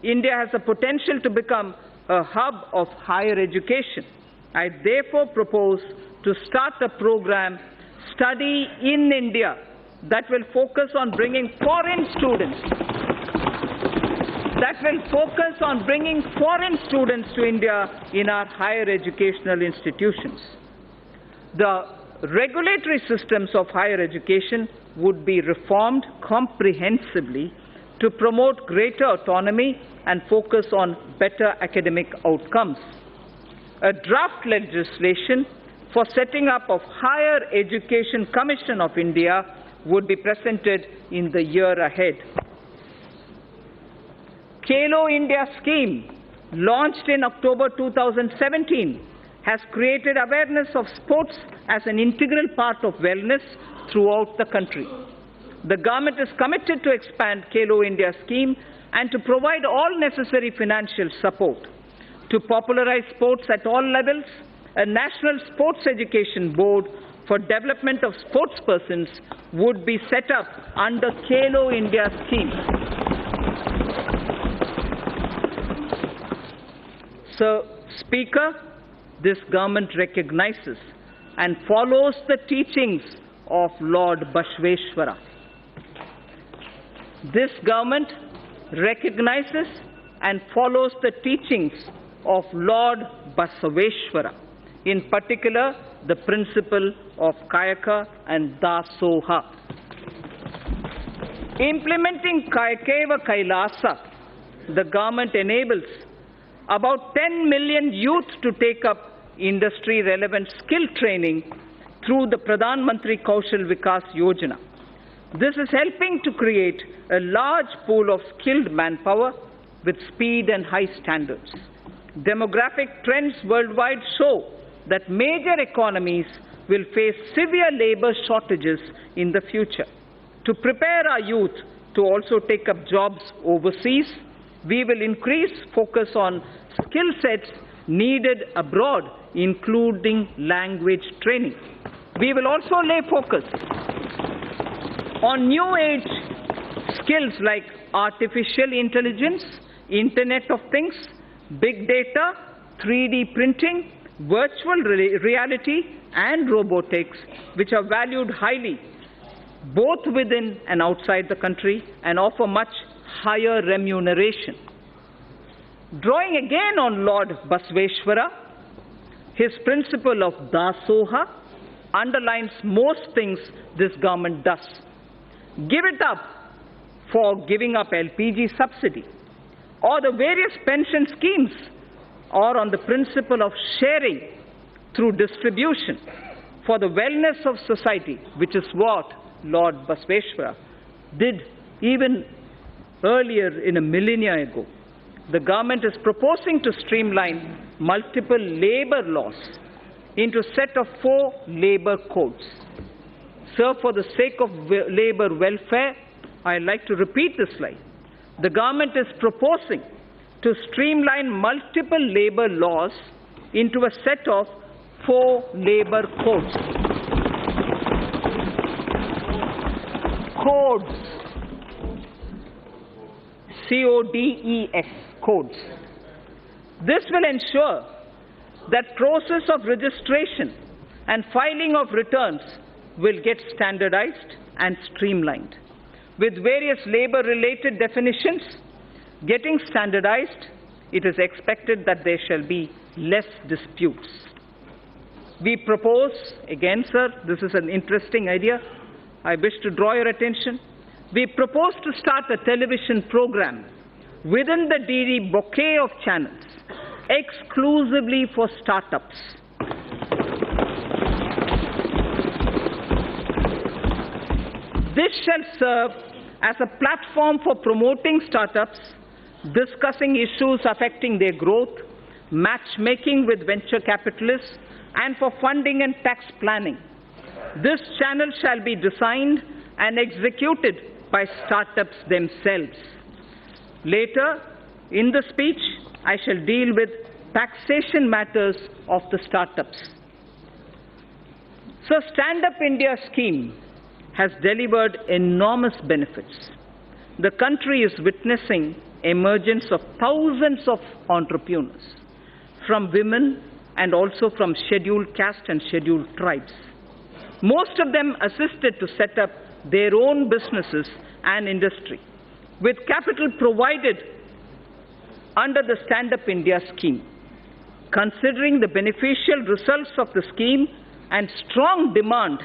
A: India has the potential to become a hub of higher education. I therefore propose to start a program, Study in India, that will focus on bringing foreign students to India in our higher educational institutions. The regulatory systems of higher education would be reformed comprehensively to promote greater autonomy and focus on better academic outcomes. A draft legislation for setting up of Higher Education Commission of India would be presented in the year ahead. Khelo India scheme, launched in October 2017, has created awareness of sports as an integral part of wellness throughout the country. The government is committed to expand Khelo India scheme and to provide all necessary financial support. To popularize sports at all levels, a National Sports Education Board for development of sportspersons would be set up under Khelo India scheme. Sir Speaker, this government recognizes and follows the teachings of Lord Bashveshwara. This government recognizes and follows the teachings of Lord Basaveshwara, in particular the principle of Kayaka and Dasoha. Implementing Kayakeva Kailasa, the government enables about 10 million youth to take up industry-relevant skill training through the Pradhan Mantri Kaushal Vikas Yojana. This is helping to create a large pool of skilled manpower with speed and high standards. Demographic trends worldwide show that major economies will face severe labor shortages in the future. To prepare our youth to also take up jobs overseas, we will increase focus on skill sets needed abroad, including language training. We will also lay focus on new age skills like artificial intelligence, Internet of Things, big data, 3D printing, virtual reality, and robotics, which are valued highly both within and outside the country and offer much higher remuneration. Drawing again on Lord Basveshwara, his principle of Dasoha underlines most things this government does. Give it up for giving up LPG subsidy, or the various pension schemes, or on the principle of sharing through distribution for the wellness of society, which is what Lord Basveshwara did even earlier in a millennia ago. The government is proposing to streamline multiple labor laws into a set of 4 labor codes. Sir, for the sake of labor welfare, I'd like to repeat this slide. The government is proposing to streamline multiple labor laws into a set of 4 labor codes. C-O-D-E-S, codes. This will ensure that process of registration and filing of returns will get standardized and streamlined. With various labor-related definitions getting standardized, it is expected that there shall be less disputes. We propose, again sir, this is an interesting idea, I wish to draw your attention. We propose to start a television program within the DD bouquet of channels exclusively for startups. This shall serve as a platform for promoting startups, discussing issues affecting their growth, matchmaking with venture capitalists, and for funding and tax planning. This channel shall be designed and executed by startups themselves. Later in the speech, I shall deal with taxation matters of the startups. So, Stand Up India scheme has delivered enormous benefits. The country is witnessing emergence of thousands of entrepreneurs, from women and also from scheduled caste and scheduled tribes. Most of them assisted to set up their own businesses and industry, with capital provided under the Stand Up India scheme. Considering the beneficial results of the scheme and strong demand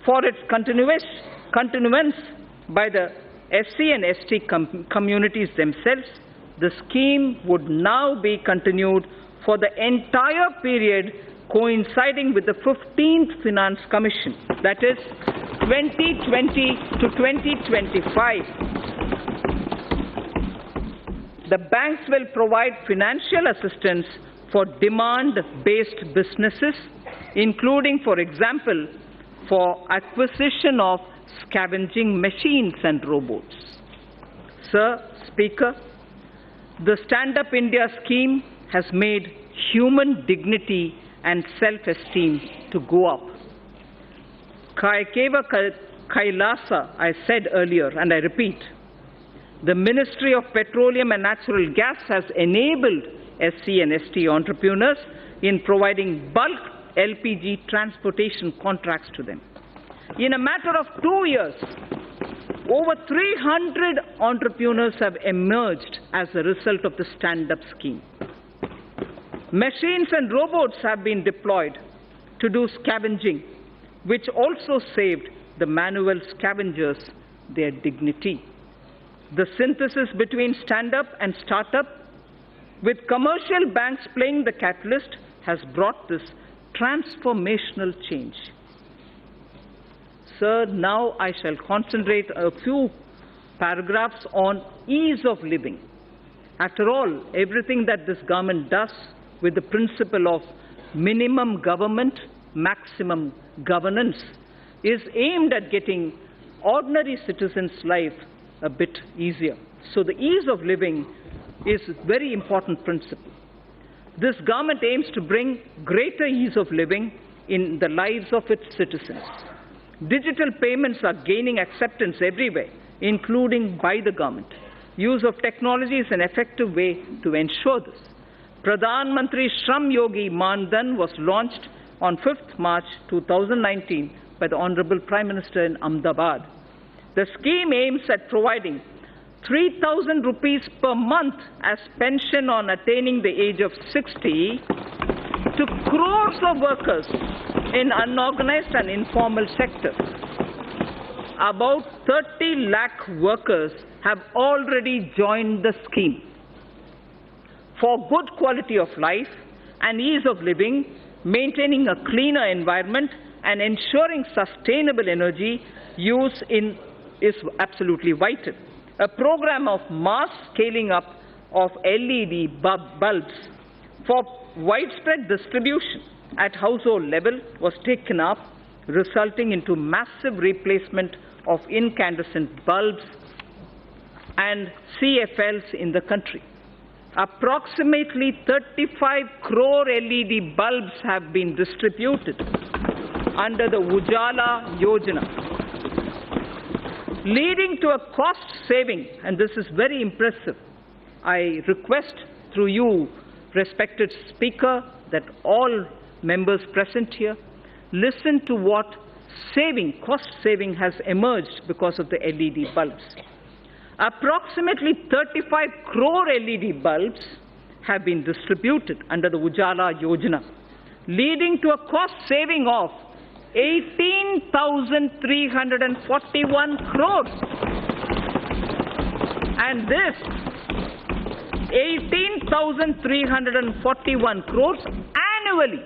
A: for its continuance by the SC and ST communities themselves, the scheme would now be continued for the entire period coinciding with the 15th Finance Commission, that is 2020 to 2025. The banks will provide financial assistance for demand-based businesses, including, for example, for acquisition of scavenging machines and robots. Sir, Speaker, the Stand Up India scheme has made human dignity and self-esteem to go up. Kayakeva Kailasa, I said earlier, and I repeat, the Ministry of Petroleum and Natural Gas has enabled SC and ST entrepreneurs in providing bulk LPG transportation contracts to them. In a matter of 2 years, over 300 entrepreneurs have emerged as a result of the Stand Up scheme. Machines and robots have been deployed to do scavenging, which also saved the manual scavengers their dignity. The synthesis between stand-up and start-up with commercial banks playing the catalyst, has brought this transformational change. Sir, now I shall concentrate a few paragraphs on ease of living. After all, everything that this government does with the principle of minimum government, maximum governance is aimed at getting ordinary citizens' life a bit easier. So the ease of living is a very important principle. This government aims to bring greater ease of living in the lives of its citizens. Digital payments are gaining acceptance everywhere, including by the government. Use of technology is an effective way to ensure this. Pradhan Mantri Shram Yogi Man Dhan was launched on 5th March 2019 by the Honorable Prime Minister in Ahmedabad. The scheme aims at providing 3,000 rupees per month as pension on attaining the age of 60 to crores of workers in unorganized and informal sectors. About 30 lakh workers have already joined the scheme. For good quality of life and ease of living, maintaining a cleaner environment and ensuring sustainable energy use is absolutely vital. A program of mass scaling up of LED bulbs for widespread distribution at household level was taken up, resulting into massive replacement of incandescent bulbs and CFLs in the country. Approximately 35 crore LED bulbs have been distributed under the Ujala Yojana, leading to a cost saving, and this is very impressive. I request through you, respected Speaker, that all members present here listen to what cost saving has emerged because of the LED bulbs. Approximately 35 crore LED bulbs have been distributed under the Ujala Yojana, leading to a cost saving of 18,341 crores. And this 18,341 crores annually,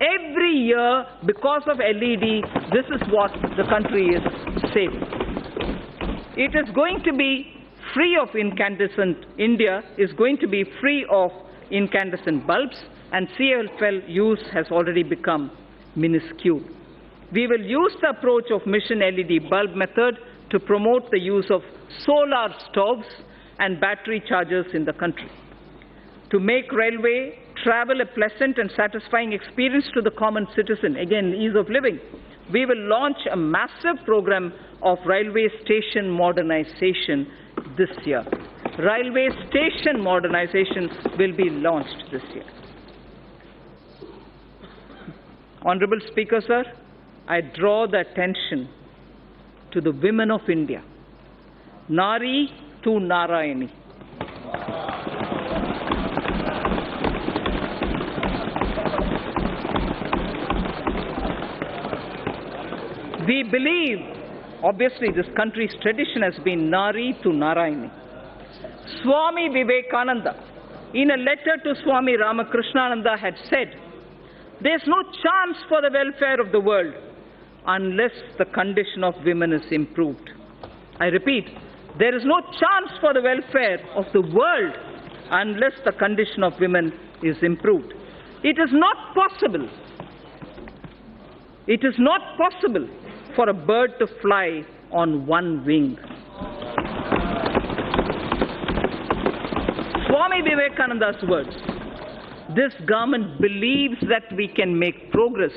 A: every year, because of LED, this is what the country is saving. It is going to be free of incandescent, India is going to be free of incandescent bulbs, and CFL use has already become minuscule. We will use the approach of mission LED bulb method to promote the use of solar stoves and battery chargers in the country. To make railway travel a pleasant and satisfying experience to the common citizen, again, ease of living, we will launch a massive program of railway station modernization this year. Railway station modernization will be launched this year. Honorable Speaker, sir, I draw the attention to the women of India. Nari to Narayani. We believe, obviously this country's tradition has been Nari to Narayani. Swami Vivekananda, in a letter to Swami Ramakrishnananda, had said, "There's no chance for the welfare of the world unless the condition of women is improved." I repeat, there is no chance for the welfare of the world unless the condition of women is improved. It is not possible for a bird to fly on one wing. Swami Vivekananda's words. This government believes that we can make progress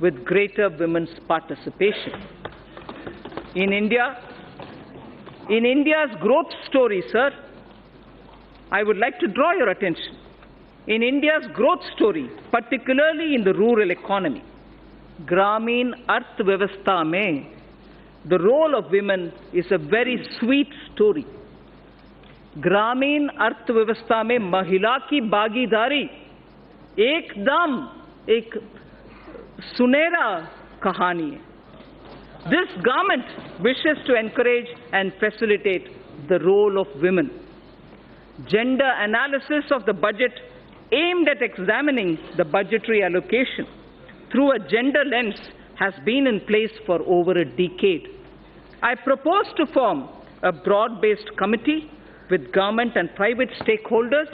A: with greater women's participation. In India's growth story, sir, I would like to draw your attention. In India's growth story, particularly in the rural economy, Gramin Arthvyavastha mein, the role of women is a very sweet story. Gramin Arthvyavastha mein Mahila ki Bhagidari एकदम एक सुनहरा कहानी है. This government wishes to encourage and facilitate the role of women. gender analysis of the budget aimed at examining the budgetary allocation through a gender lens has been in place for over a decade. I propose to form a broad-based committee with government and private stakeholders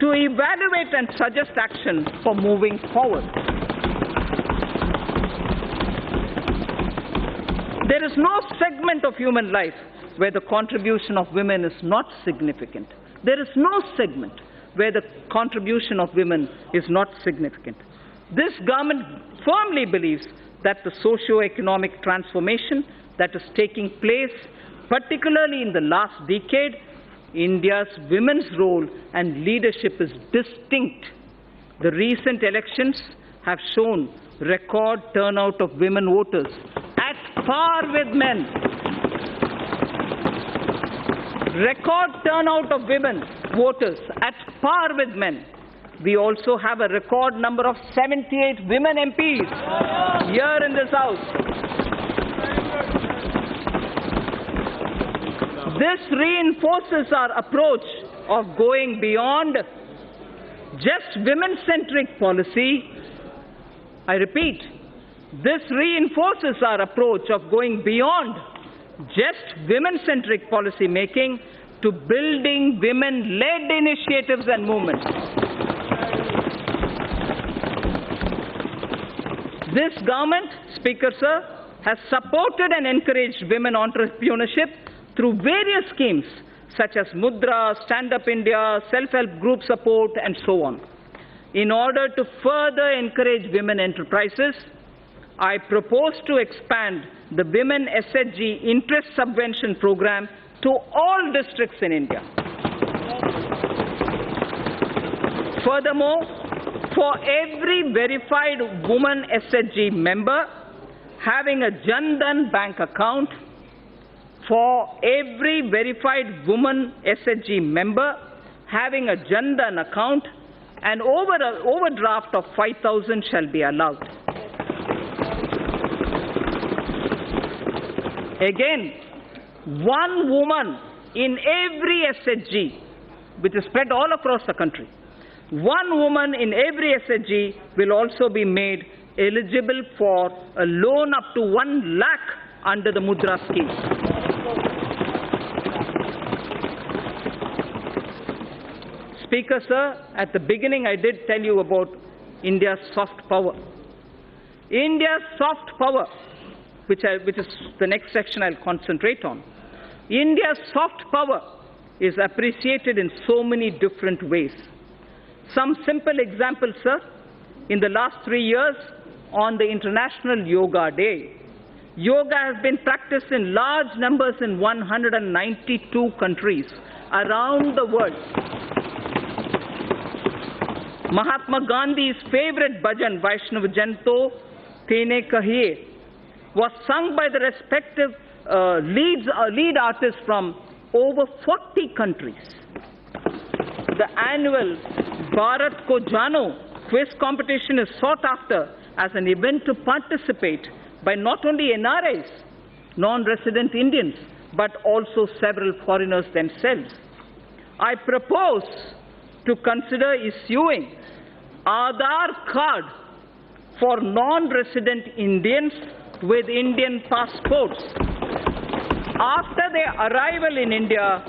A: to evaluate and suggest action for moving forward. There is no segment of human life where the contribution of women is not significant. There is no segment where the contribution of women is not significant. This government firmly believes that the socio-economic transformation that is taking place, particularly in the last decade, India's women's role and leadership is distinct. The recent elections have shown record turnout of women voters at par with men. Record turnout of women voters at par with men. We also have a record number of 78 women MPs here in this House. This reinforces our approach of going beyond just women-centric policy. I repeat, this reinforces our approach of going beyond just women-centric policy making to building women-led initiatives and movements. This government, Speaker Sir, has supported and encouraged women entrepreneurship through various schemes such as Mudra, Stand Up India, self-help group support, and so on. In order to further encourage women enterprises, I propose to expand the Women SHG Interest Subvention Program to all districts in India. Furthermore, for every verified woman SHG member having a Jan Dhan bank account, for every verified woman SHG member having a Jan Dhan account, an overdraft of 5,000 shall be allowed. Again, one woman in every SHG, which is spread all across the country, one woman in every SHG will also be made eligible for a loan up to 1 lakh under the Mudra scheme. Speaker Sir, at the beginning I did tell you about India's soft power. India's soft power, which is the next section I'll concentrate on. India's soft power is appreciated in so many different ways. Some simple examples, sir. In the last 3 years, on the International Yoga Day, yoga has been practiced in large numbers in 192 countries around the world. Mahatma Gandhi's favorite bhajan, Vaishnav Janto Tene Kahiye, was sung by the respective lead artists from over 40 countries. The annual Bharat Ko Jano quiz competition is sought after as an event to participate by not only NRIs, non-resident Indians, but also several foreigners themselves. I propose to consider issuing Aadhaar card for non-resident Indians with Indian passports after their arrival in India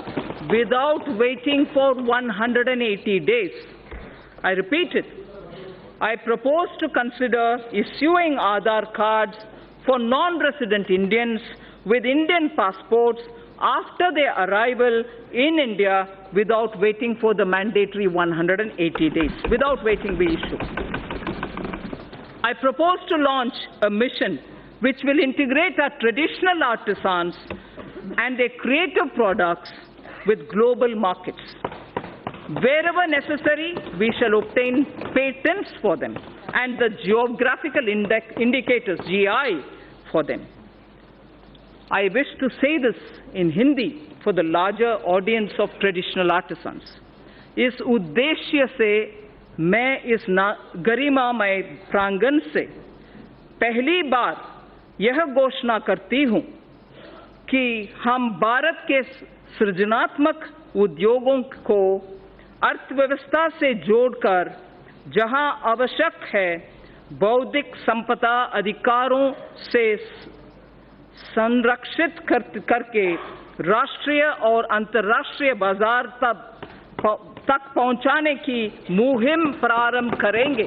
A: without waiting for 180 days. I repeat it. I propose to consider issuing Aadhaar cards for non-resident Indians with Indian passports after their arrival in India without waiting for the mandatory 180 days, without waiting the issue. I propose to launch a mission which will integrate our traditional artisans and their creative products with global markets. Wherever necessary, we shall obtain patents for them and the geographical indicators, GI, for them. I wish to say this in Hindi for the larger audience of traditional artisans. इस उद्देश्य से मैं इस गरिमामय प्रांगण से पहली बार यह घोषणा करती हूँ कि हम भारत के सृजनात्मक उद्योगों को अर्थव्यवस्था से जोड़कर जहां आवश्यक है बौद्धिक संपदा अधिकारों से संरक्षित करके राष्ट्रीय और अंतर्राष्ट्रीय बाजार तक पहुंचाने की मुहिम प्रारंभ करेंगे।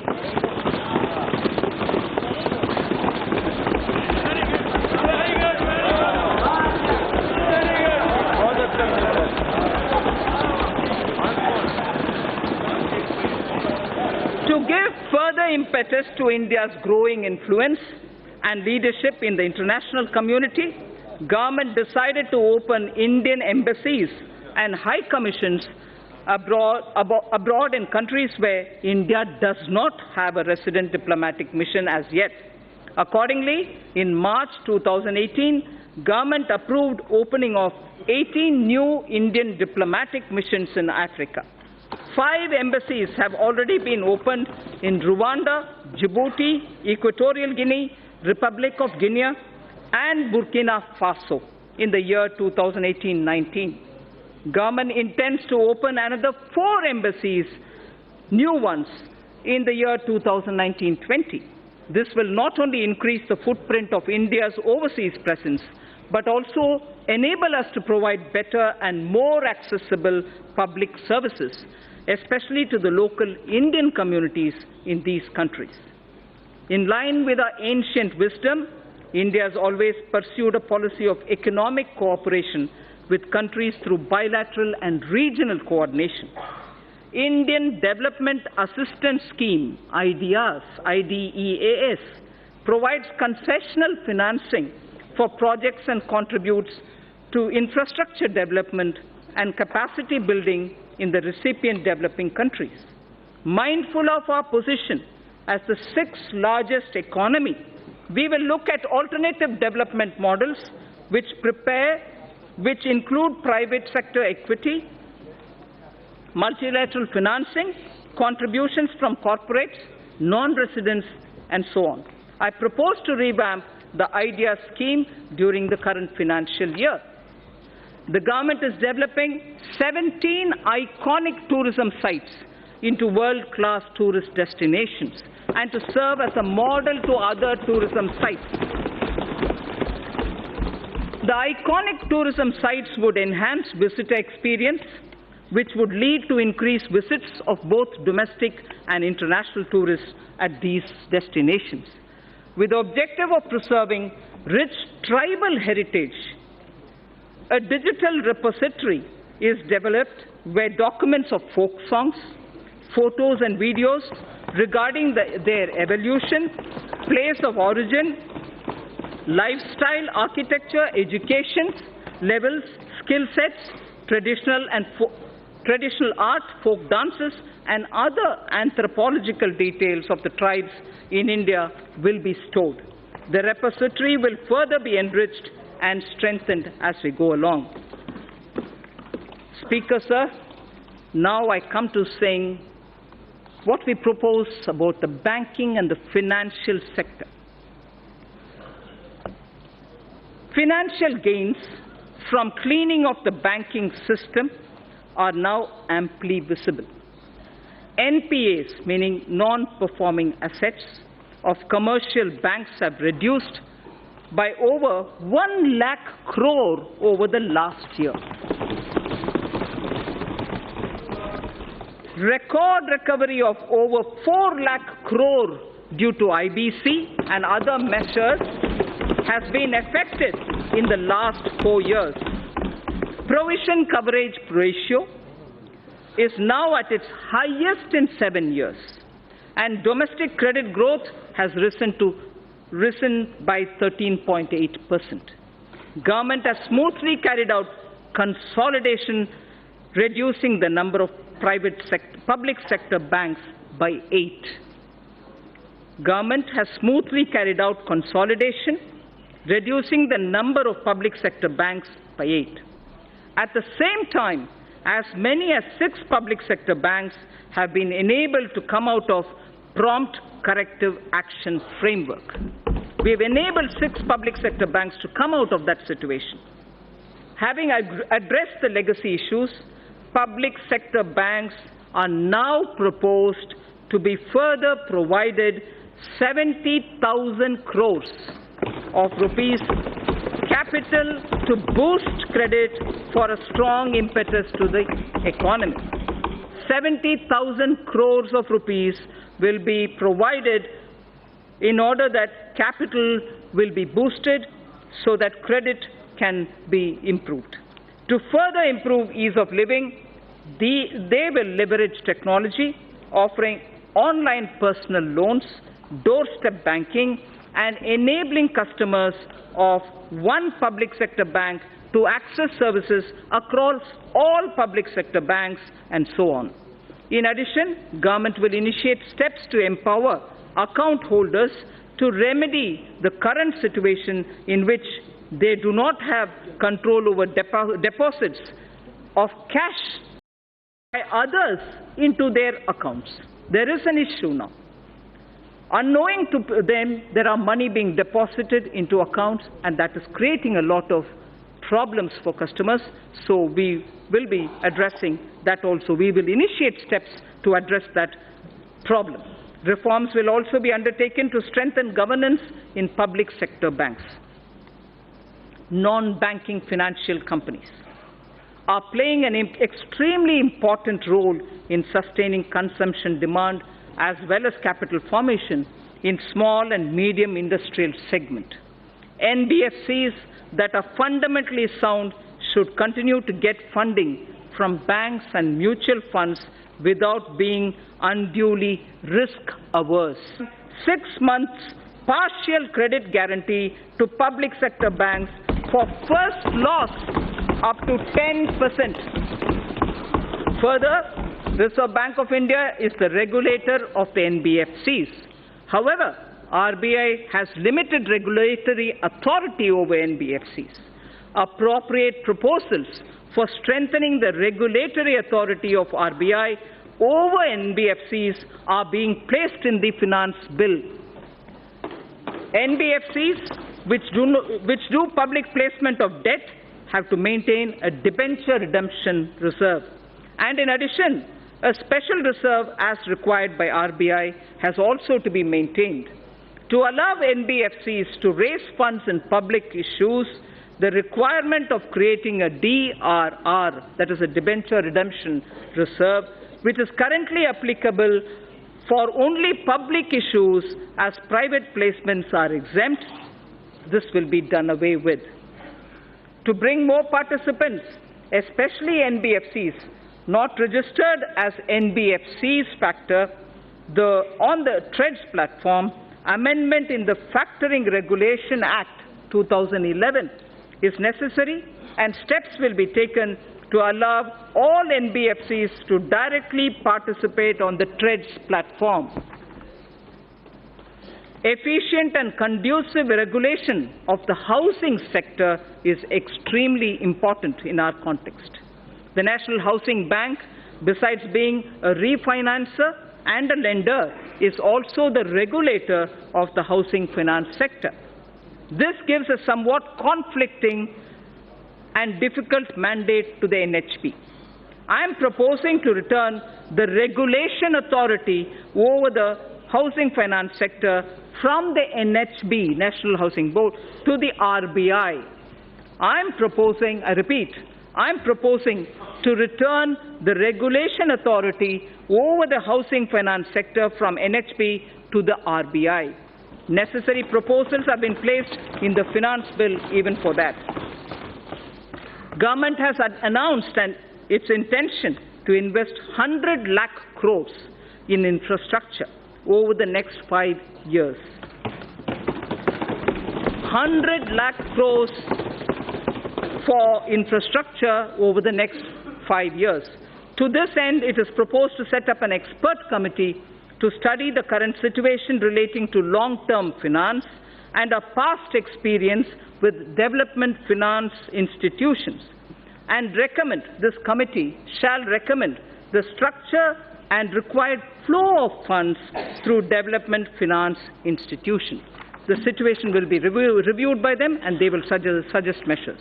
A: To give further impetus to India's growing influence and leadership in the international community, government decided to open Indian embassies and high commissions abroad in countries where India does not have a resident diplomatic mission as yet. Accordingly, in March 2018, government approved opening of 18 new Indian diplomatic missions in Africa. 5 embassies have already been opened in Rwanda, Djibouti, Equatorial Guinea, Republic of Guinea, and Burkina Faso in the year 2018-19. Government intends to open another 4 embassies, new ones, in the year 2019-20. This will not only increase the footprint of India's overseas presence, but also enable us to provide better and more accessible public services, especially to the local Indian communities in these countries. In line with our ancient wisdom, India has always pursued a policy of economic cooperation with countries through bilateral and regional coordination. Indian Development Assistance Scheme, IDEAS, provides concessional financing for projects and contributes to infrastructure development and capacity building in the recipient developing countries. Mindful of our position as the 6th largest economy, we will look at alternative development models which include private sector equity, multilateral financing, contributions from corporates, non-residents, and so on. I propose to revamp the IDEA scheme during the current financial year. The government is developing 17 iconic tourism sites into world-class tourist destinations and to serve as a model to other tourism sites. The iconic tourism sites would enhance visitor experience, which would lead to increased visits of both domestic and international tourists at these destinations. With the objective of preserving rich tribal heritage, a digital repository is developed where documents of folk songs, photos and videos regarding their evolution, place of origin, lifestyle, architecture, education levels, skill sets, traditional art, folk dances, and other anthropological details of the tribes in India will be stored. The repository will further be enriched and strengthened as we go along. Speaker, sir, now I come to saying what we propose about the banking and the financial sector. Financial gains from cleaning of the banking system are now amply visible. NPAs, meaning non-performing assets, of commercial banks have reduced by over 1 lakh crore over the last year. Record recovery of over 4 lakh crore due to IBC and other measures has been effected in the last 4 years. Provision coverage ratio is now at its highest in 7 years, and domestic credit growth has risen by 13.8%. Government has smoothly carried out consolidation, reducing the number of public sector banks by 8. Government has smoothly carried out consolidation, reducing the number of public sector banks by 8. At the same time, as many as 6 public sector banks have been enabled to come out of prompt corrective action framework. We have enabled 6 public sector banks to come out of that situation. Having addressed the legacy issues, public sector banks are now proposed to be further provided 70,000 crores of rupees capital to boost credit for a strong impetus to the economy. 70,000 crores of rupees will be provided in order that capital will be boosted so that credit can be improved. To further improve ease of living, they will leverage technology, offering online personal loans, doorstep banking, and enabling customers of one public sector bank to access services across all public sector banks and so on. In addition, government will initiate steps to empower account holders to remedy the current situation in which they do not have control over deposits of cash by others into their accounts. There is an issue now. Unknowing to them, there are money being deposited into accounts, and that is creating a lot of problems for customers. So we will be addressing that also. We will initiate steps to address that problem. Reforms will also be undertaken to strengthen governance in public sector banks. Non-banking financial companies are playing an extremely important role in sustaining consumption demand as well as capital formation in small and medium industrial segment. NBFCs that are fundamentally sound should continue to get funding from banks and mutual funds without being unduly risk-averse. 6 months partial credit guarantee to public sector banks for first loss up to 10%. Further, Reserve Bank of India is the regulator of the NBFCs. However, RBI has limited regulatory authority over NBFCs. Appropriate proposals for strengthening the regulatory authority of RBI over NBFCs are being placed in the finance bill. NBFCs which do public placement of debt have to maintain a debenture redemption reserve. And in addition, a special reserve as required by RBI has also to be maintained. To allow NBFCs to raise funds in public issues, the requirement of creating a DRR, that is a debenture redemption reserve, which is currently applicable for only public issues as private placements are exempt, this will be done away with. To bring more participants, especially NBFCs, not registered as NBFCs factor, on the TREDS platform, amendment in the Factoring Regulation Act 2011 is necessary, and steps will be taken to allow all NBFCs to directly participate on the TREDS platform. Efficient and conducive regulation of the housing sector is extremely important in our context. The National Housing Bank, besides being a refinancer and a lender, is also the regulator of the housing finance sector. This gives a somewhat conflicting and difficult mandate to the NHB. I am proposing to return the regulation authority over the housing finance sector from the NHB, National Housing Board, to the RBI. I am proposing to return the regulation authority over the housing finance sector from NHB to the RBI. Necessary proposals have been placed in the finance bill even for that. Government has announced its intention to invest 100 lakh crores in infrastructure over the next 5 years. 100 lakh crores for infrastructure over the next 5 years. To this end, it is proposed to set up an expert committee to study the current situation relating to long-term finance and our past experience with development finance institutions, and this committee shall recommend the structure and required flow of funds through development finance institutions. The situation will be reviewed by them, and they will suggest measures.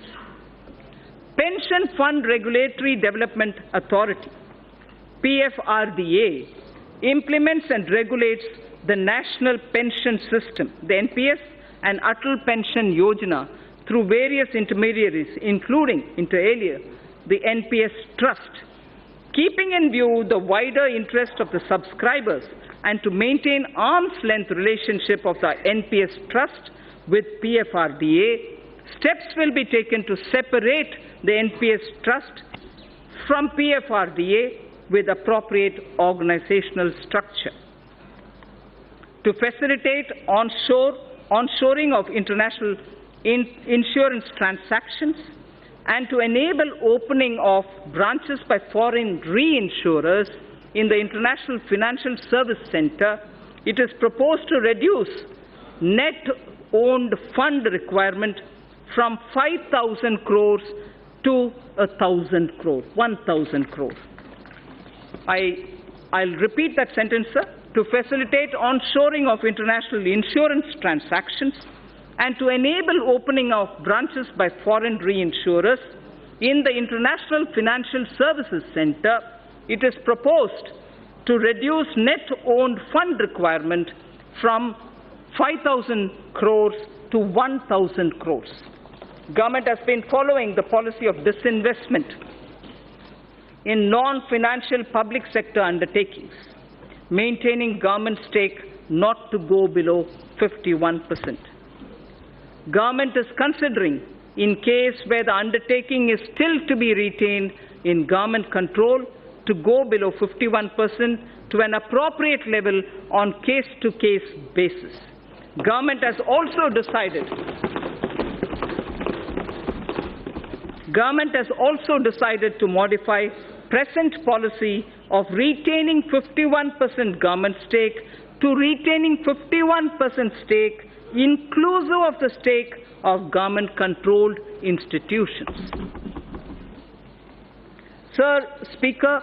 A: Pension Fund Regulatory Development Authority, PFRDA, implements and regulates the National Pension System, the NPS, and Atal Pension Yojana through various intermediaries, including, inter alia, the NPS Trust, keeping in view the wider interest of the subscribers and to maintain arm's-length relationship of the NPS Trust with PFRDA. Steps will be taken to separate the NPS Trust from PFRDA with appropriate organizational structure. To facilitate onshoring of international insurance transactions and to enable opening of branches by foreign reinsurers in the International Financial Service Center, it is proposed to reduce net owned fund requirement from 5,000 crores to 1,000 crores, 1,000 crores. I'll repeat that sentence, sir. To facilitate onshoring of international insurance transactions and to enable opening of branches by foreign reinsurers in the International Financial Services Center, it is proposed to reduce net owned fund requirement from 5,000 crores to 1,000 crores. Government has been following the policy of disinvestment in non-financial public sector undertakings, maintaining government stake not to go below 51%. Government is considering, in case where the undertaking is still to be retained in government control, to go below 51% to an appropriate level on case-to-case basis. Government has also decided to modify present policy of retaining 51% government stake to retaining 51% stake inclusive of the stake of government-controlled institutions. Sir Speaker,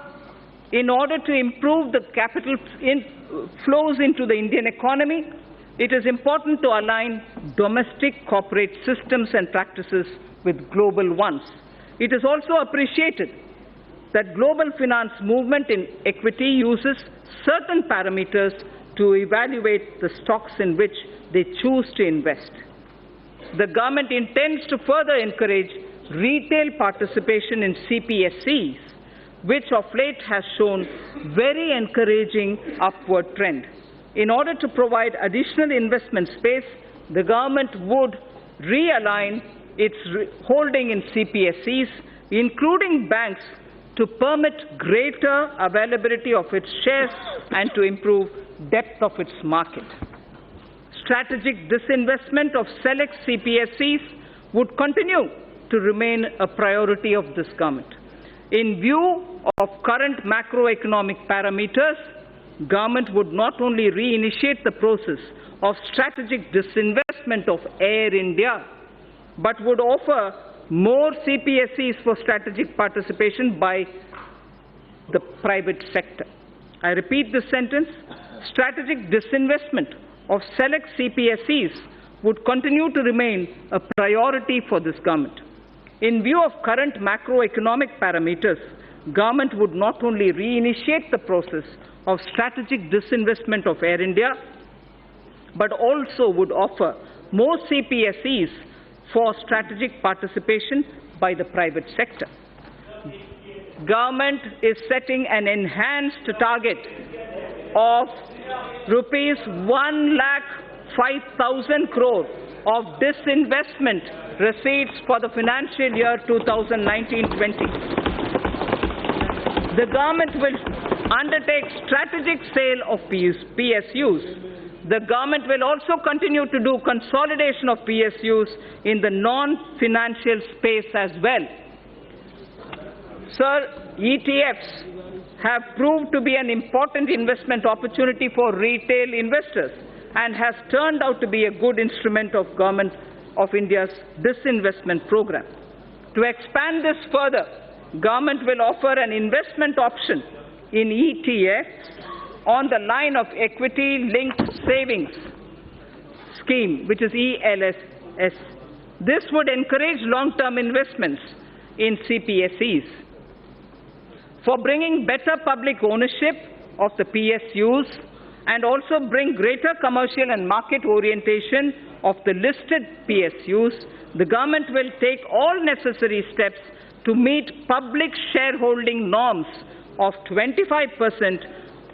A: in order to improve the capital flows into the Indian economy, it is important to align domestic corporate systems and practices with global ones. It is also appreciated that global finance movement in equity uses certain parameters to evaluate the stocks in which they choose to invest. The government intends to further encourage retail participation in CPSEs, which of late has shown very encouraging upward trend. In order to provide additional investment space, the government would realign its holding in CPSEs, including banks, to permit greater availability of its shares and to improve depth of its market. Strategic disinvestment of select CPSEs would continue to remain a priority of this government. In view of current macroeconomic parameters, government would not only reinitiate the process of strategic disinvestment of Air India, but would offer more CPSEs for strategic participation by the private sector. I repeat this sentence. Strategic disinvestment of select CPSEs would continue to remain a priority for this government. In view of current macroeconomic parameters, government would not only reinitiate the process of strategic disinvestment of Air India, but also would offer more CPSEs for strategic participation by the private sector. Government is setting an enhanced target of rupees 1,05,000 crore of disinvestment receipts for the financial year 2019-20. The government will undertake strategic sale of PSUs. The government will also continue to do consolidation of PSUs in the non-financial space as well. Sir, ETFs have proved to be an important investment opportunity for retail investors and has turned out to be a good instrument of Government of India's disinvestment program. To expand this further, government will offer an investment option in ETFs on the line of equity-linked savings scheme, which is ELSS. This would encourage long-term investments in CPSEs, for bringing better public ownership of the PSUs and also bring greater commercial and market orientation of the listed PSUs, the government will take all necessary steps to meet public shareholding norms of 25%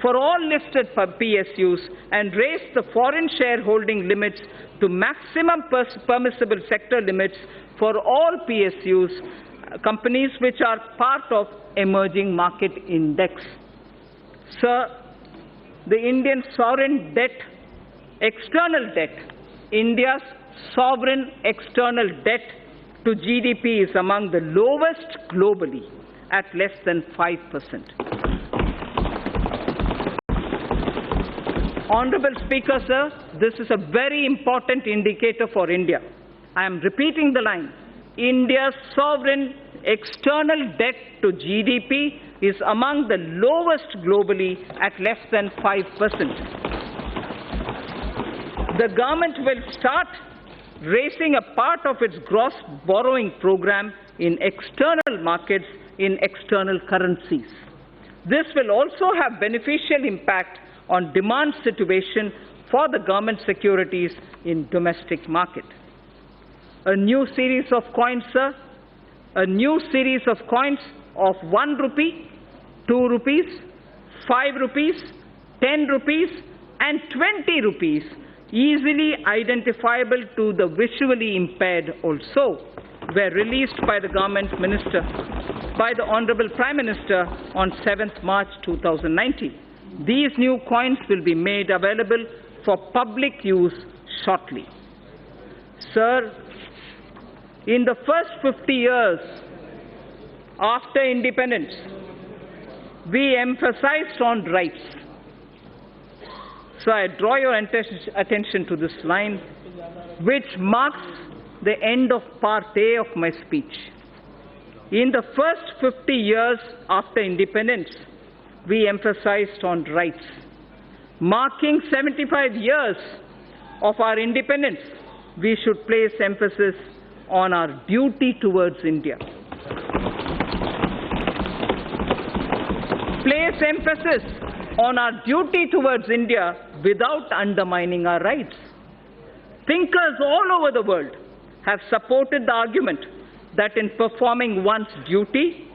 A: for all listed PSUs and raise the foreign shareholding limits to maximum permissible sector limits for all PSUs, companies which are part of emerging market index. Sir, the Indian sovereign debt, external debt, India's sovereign external debt to GDP is among the lowest globally at less than 5%. Honorable Speaker, sir, this is a very important indicator for India. I am repeating the line. India's sovereign external debt to GDP is among the lowest globally at less than 5%. The government will start raising a part of its gross borrowing program in external markets in external currencies. This will also have beneficial impact on demand situation for the government securities in domestic market. A new series of coins, sir, a new series of coins of 1 rupee, 2 rupees, 5 rupees, 10 rupees and 20 rupees, easily identifiable to the visually impaired also, were released by the government minister, by the Honorable Prime Minister on 7th March 2019. These new coins will be made available for public use shortly. Sir, in the first 50 years after independence, we emphasized on rights. So I draw your attention to this line, which marks the end of part A of my speech. In the first 50 years after independence, we emphasized on rights. Marking 75 years of our independence, we should place emphasis on our duty towards India. Place emphasis on our duty towards India without undermining our rights. Thinkers all over the world have supported the argument that in performing one's duty,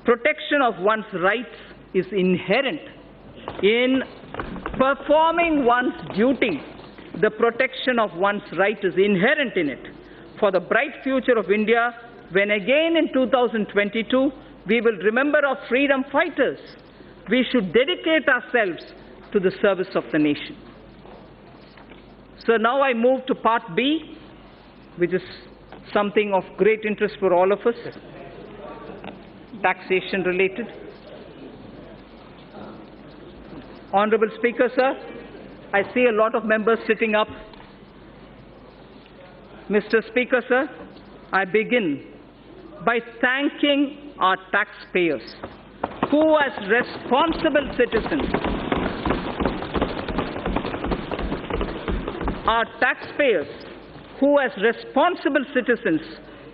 A: protection of one's rights is inherent. In performing one's duty, the protection of one's right is inherent in it. For the bright future of India, when again in 2022 we will remember our freedom fighters, we should dedicate ourselves to the service of the nation. So now I move to part B, which is something of great interest for all of us, taxation related. Honorable Speaker, sir, I see a lot of members sitting up. Mr. Speaker, sir, I begin by thanking our taxpayers who, as responsible citizens,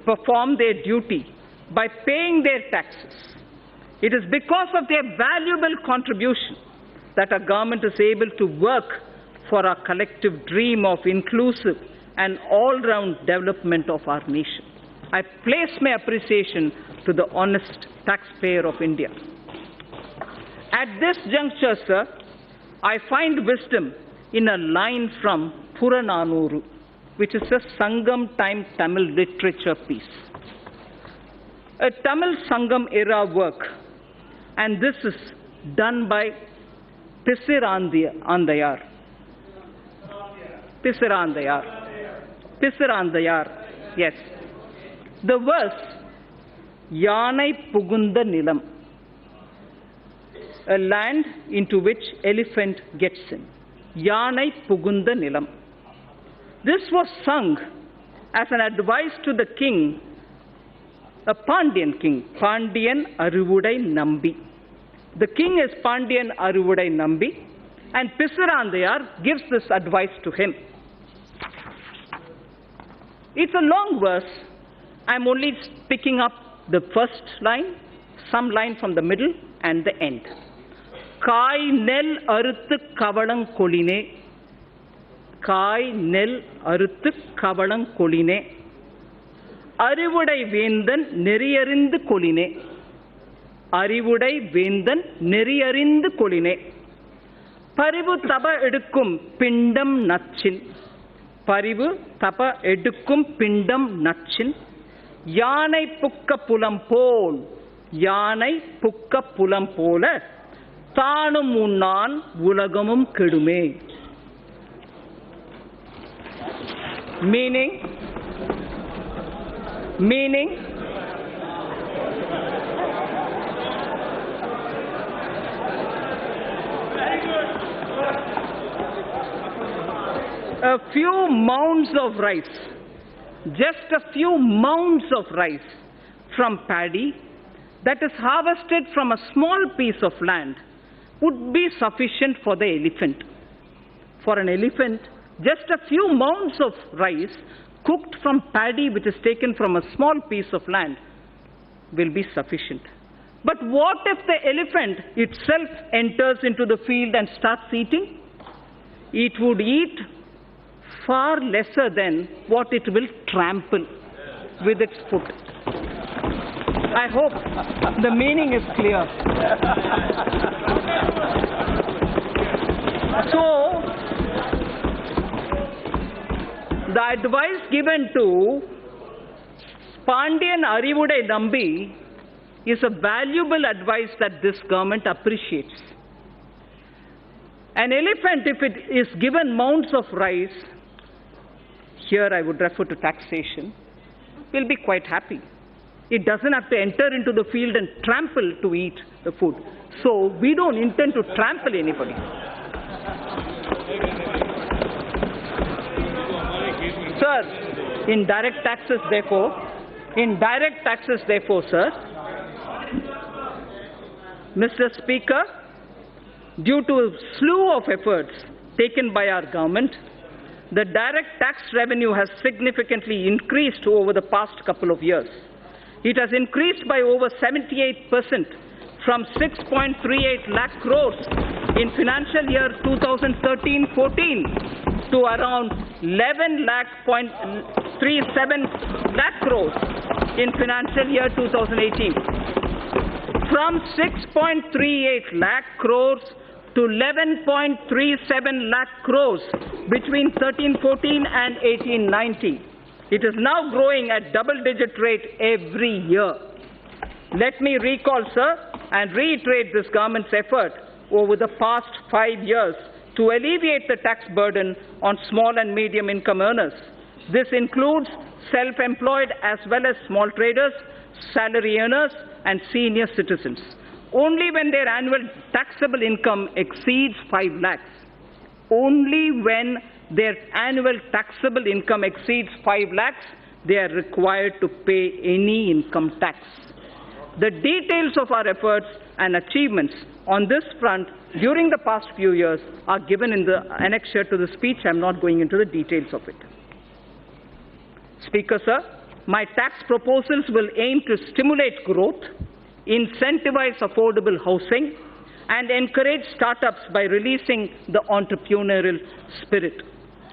A: perform their duty by paying their taxes. It is because of their valuable contribution that our government is able to work for our collective dream of inclusive and all-round development of our nation. I place my appreciation to the honest taxpayer of India. At this juncture, sir, I find wisdom in a line from Purananuru, which is a Sangam time Tamil literature piece. A Tamil Sangam era work, and this is done by Pisirandayar. Yes. The verse, Yanai Pugunda Nilam, a land into which elephant gets in. Yanai Pugunda Nilam. This was sung as an advice to the king, a Pandyan king, Pandyan Aruvudai Nambi. The king is Pandyan Aruvudai Nambi, and Pisirandayar gives this advice to him. It's a long verse. I'm only picking up The first line, some line from the middle and the end. Kai nel aruthu kavalang koline. Kai nel aruthu kavalang koline. Arivudai vendan neriyarindhu koline. Arivudai vendan neriyarindhu koline. Parivu taba edukkum pindam natchin. Parivu taba edukkum pindam natchin. Yanai pukka pulam pol. Yanai pukka pulam pola. Thanum unnan ulagamum kedume. Meaning, a few mounds of rice, just a few mounds of rice from paddy that is harvested from a small piece of land would be sufficient for the elephant. For an elephant, just a few mounds of rice cooked from paddy which is taken from a small piece of land will be sufficient. But what if the elephant itself enters into the field and starts eating? It would eat far lesser than what it will trample with its foot. I hope the meaning is clear. So, the advice given to Pandian Arivudai Nambi is a valuable advice that this government appreciates. An elephant, if it is given mounds of rice, here I would refer to taxation, will be quite happy. It doesn't have to enter into the field and trample to eat the food. So we don't intend to trample anybody. Sir, in direct taxes therefore, sir, Mr. Speaker, due to a slew of efforts taken by our government, the direct tax revenue has significantly increased over the past couple of years. It has increased by over 78% from 6.38 lakh crores in financial year 2013-14 to around 11.37 lakh crores in financial year 2018. From 6.38 lakh crores to 11.37 lakh crores between 13-14 and 18-19. It is now growing at double-digit rate every year. Let me recall, sir, and reiterate this government's effort over the past 5 years to alleviate the tax burden on small and medium income earners. This includes self-employed as well as small traders, salary earners, and senior citizens. Only when their annual taxable income exceeds 5 lakhs, only when their annual taxable income exceeds 5 lakhs, they are required to pay any income tax. The details of our efforts and achievements on this front during the past few years are given in the annexure to the speech. I am not going into the details of it. Speaker, sir, my tax proposals will aim to stimulate growth, incentivize affordable housing, and encourage startups by releasing the entrepreneurial spirit.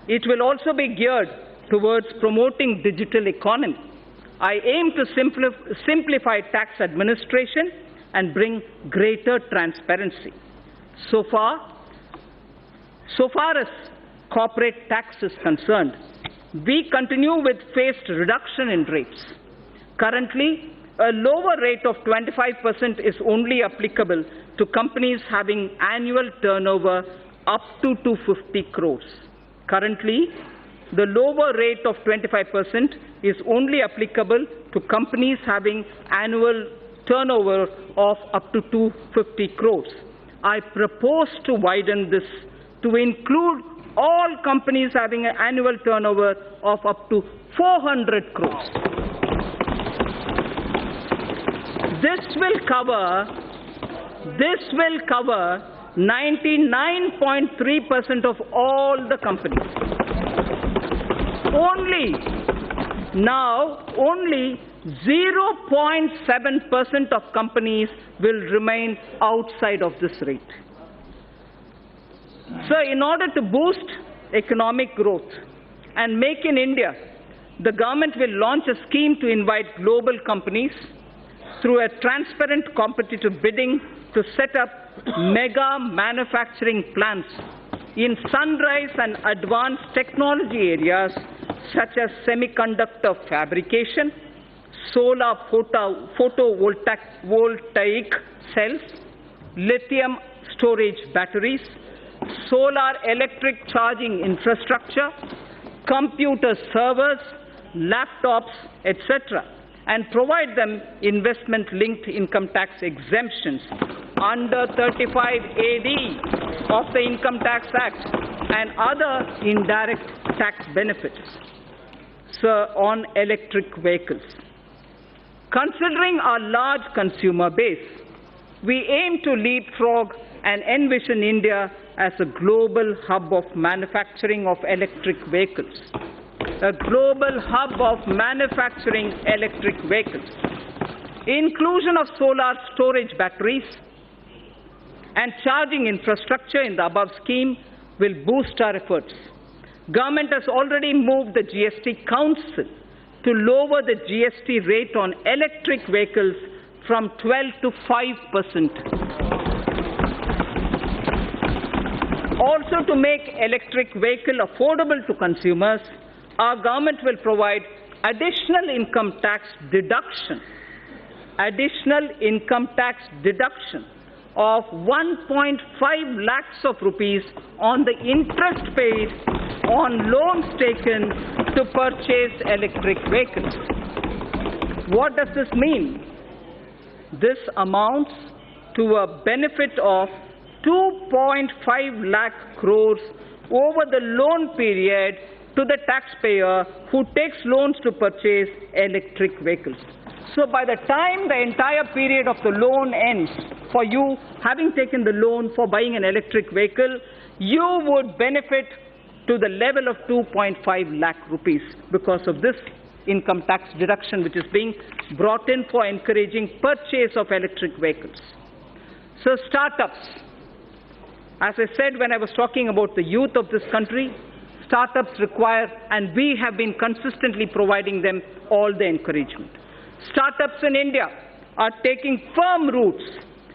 A: It will also be geared towards promoting digital economy. I aim to simplify tax administration and bring greater transparency. So far as corporate tax is concerned, we continue with phased reduction in rates. Currently, a lower rate of 25% is only applicable to companies having annual turnover up to 250 crores. Currently, the lower rate of 25% is only applicable to companies having annual turnover of up to 250 crores. I propose to widen this to include all companies having an annual turnover of up to 400 crores. This will cover 99.3% of all the companies. Only 0.7% of companies will remain outside of this rate. So in order to boost economic growth and make in India, the government will launch a scheme to invite global companies through a transparent competitive bidding to set up mega manufacturing plants in sunrise and advanced technology areas such as semiconductor fabrication, solar photovoltaic cells, lithium storage batteries, solar electric charging infrastructure, computer servers, laptops, etc., and provide them investment-linked income tax exemptions under 35AD of the Income Tax Act and other indirect tax benefits on electric vehicles. Considering our large consumer base, we aim to leapfrog and envision India as a global hub of manufacturing of electric vehicles. A global hub of manufacturing electric vehicles. Inclusion of solar storage batteries and charging infrastructure in the above scheme will boost our efforts. Government has already moved the GST Council to lower the GST rate on electric vehicles from 12 to 5%. Also, to make electric vehicle affordable to consumers, our government will provide additional income tax deduction of 1.5 lakhs of rupees on the interest paid on loans taken to purchase electric vehicles. What does this mean? This amounts to a benefit of 2.5 lakh crores over the loan period to the taxpayer who takes loans to purchase electric vehicles. So by the time the entire period of the loan ends, for you having taken the loan for buying an electric vehicle, you would benefit to the level of 2.5 lakh rupees because of this income tax deduction which is being brought in for encouraging purchase of electric vehicles. So startups, as I said when I was talking about the youth of this country, startups require, and we have been consistently providing them all the encouragement. Startups in India are taking firm roots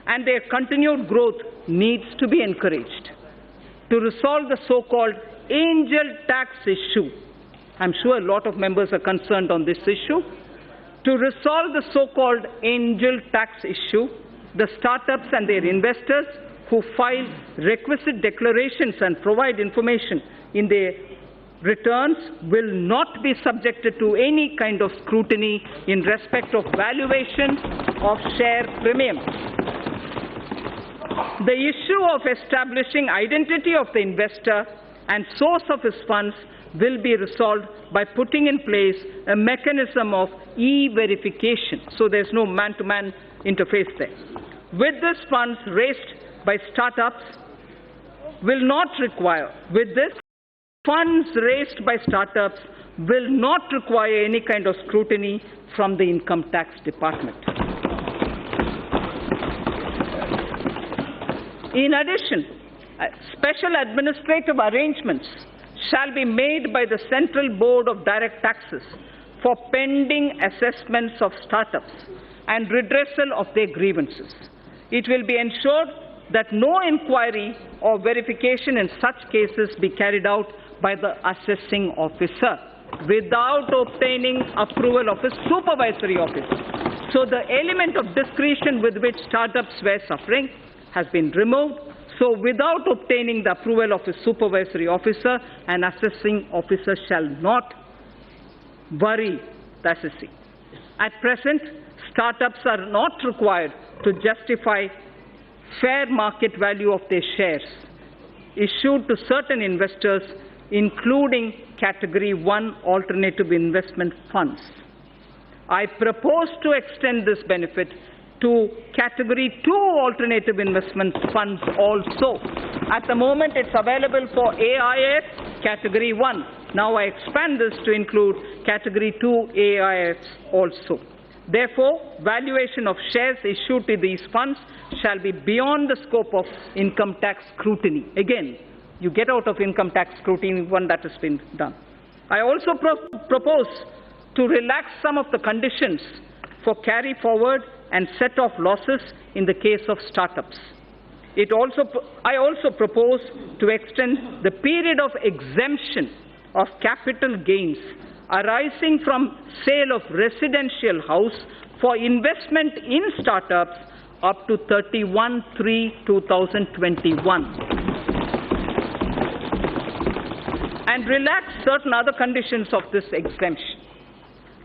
A: and their continued growth needs to be encouraged. To resolve the so-called angel tax issue, I'm sure a lot of members are concerned on this issue. To resolve the so-called angel tax issue, the startups and their investors who file requisite declarations and provide information in their returns will not be subjected to any kind of scrutiny in respect of valuation of share premiums. The issue of establishing identity of the investor and source of his funds will be resolved by putting in place a mechanism of e-verification, so there's no man-to-man interface there. With this, funds raised by startups will not require any kind of scrutiny from the income tax department. In addition, special administrative arrangements shall be made by the Central Board of Direct Taxes for pending assessments of startups and redressal of their grievances. It will be ensured that no inquiry or verification in such cases be carried out by the assessing officer without obtaining approval of his supervisory office. So the element of discretion with which startups were suffering has been removed. So without obtaining the approval of his supervisory officer, an assessing officer shall not worry the assessee. At present, startups are not required to justify fair market value of their shares issued to certain investors, including Category 1 alternative investment funds. I propose to extend this benefit to Category 2 alternative investment funds also. At the moment, it's available for AIF Category 1. Now I expand this to include Category 2 AIFs also. Therefore, valuation of shares issued to these funds shall be beyond the scope of income tax scrutiny. Again, you get out of income tax scrutiny when that has been done. I also propose to relax some of the conditions for carry forward and set off losses in the case of startups. I also propose to extend the period of exemption of capital gains arising from sale of residential house for investment in startups up to 31/3/2021. And relax certain other conditions of this exemption.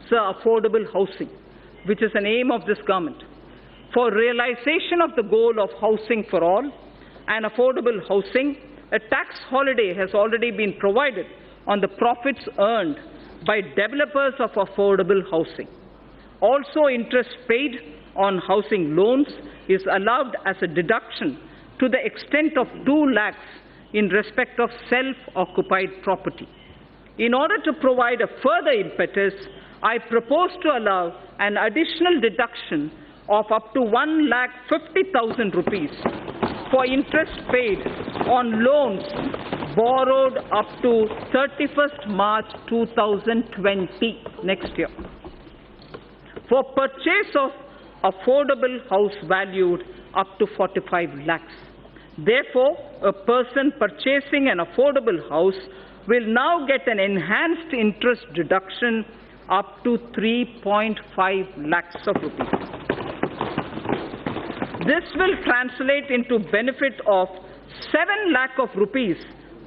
A: So, affordable housing, which is an aim of this government. For realization of the goal of housing for all and affordable housing, a tax holiday has already been provided on the profits earned by developers of affordable housing. Also, interest paid on housing loans is allowed as a deduction to the extent of 2 lakhs in respect of self-occupied property. In order to provide a further impetus, I propose to allow an additional deduction of up to 1,50,000 rupees for interest paid on loans borrowed up to 31st March 2020, next year, for purchase of affordable house valued up to 45 lakhs. Therefore, a person purchasing an affordable house will now get an enhanced interest deduction up to 3.5 lakhs of rupees. This will translate into benefit of 7 lakh of rupees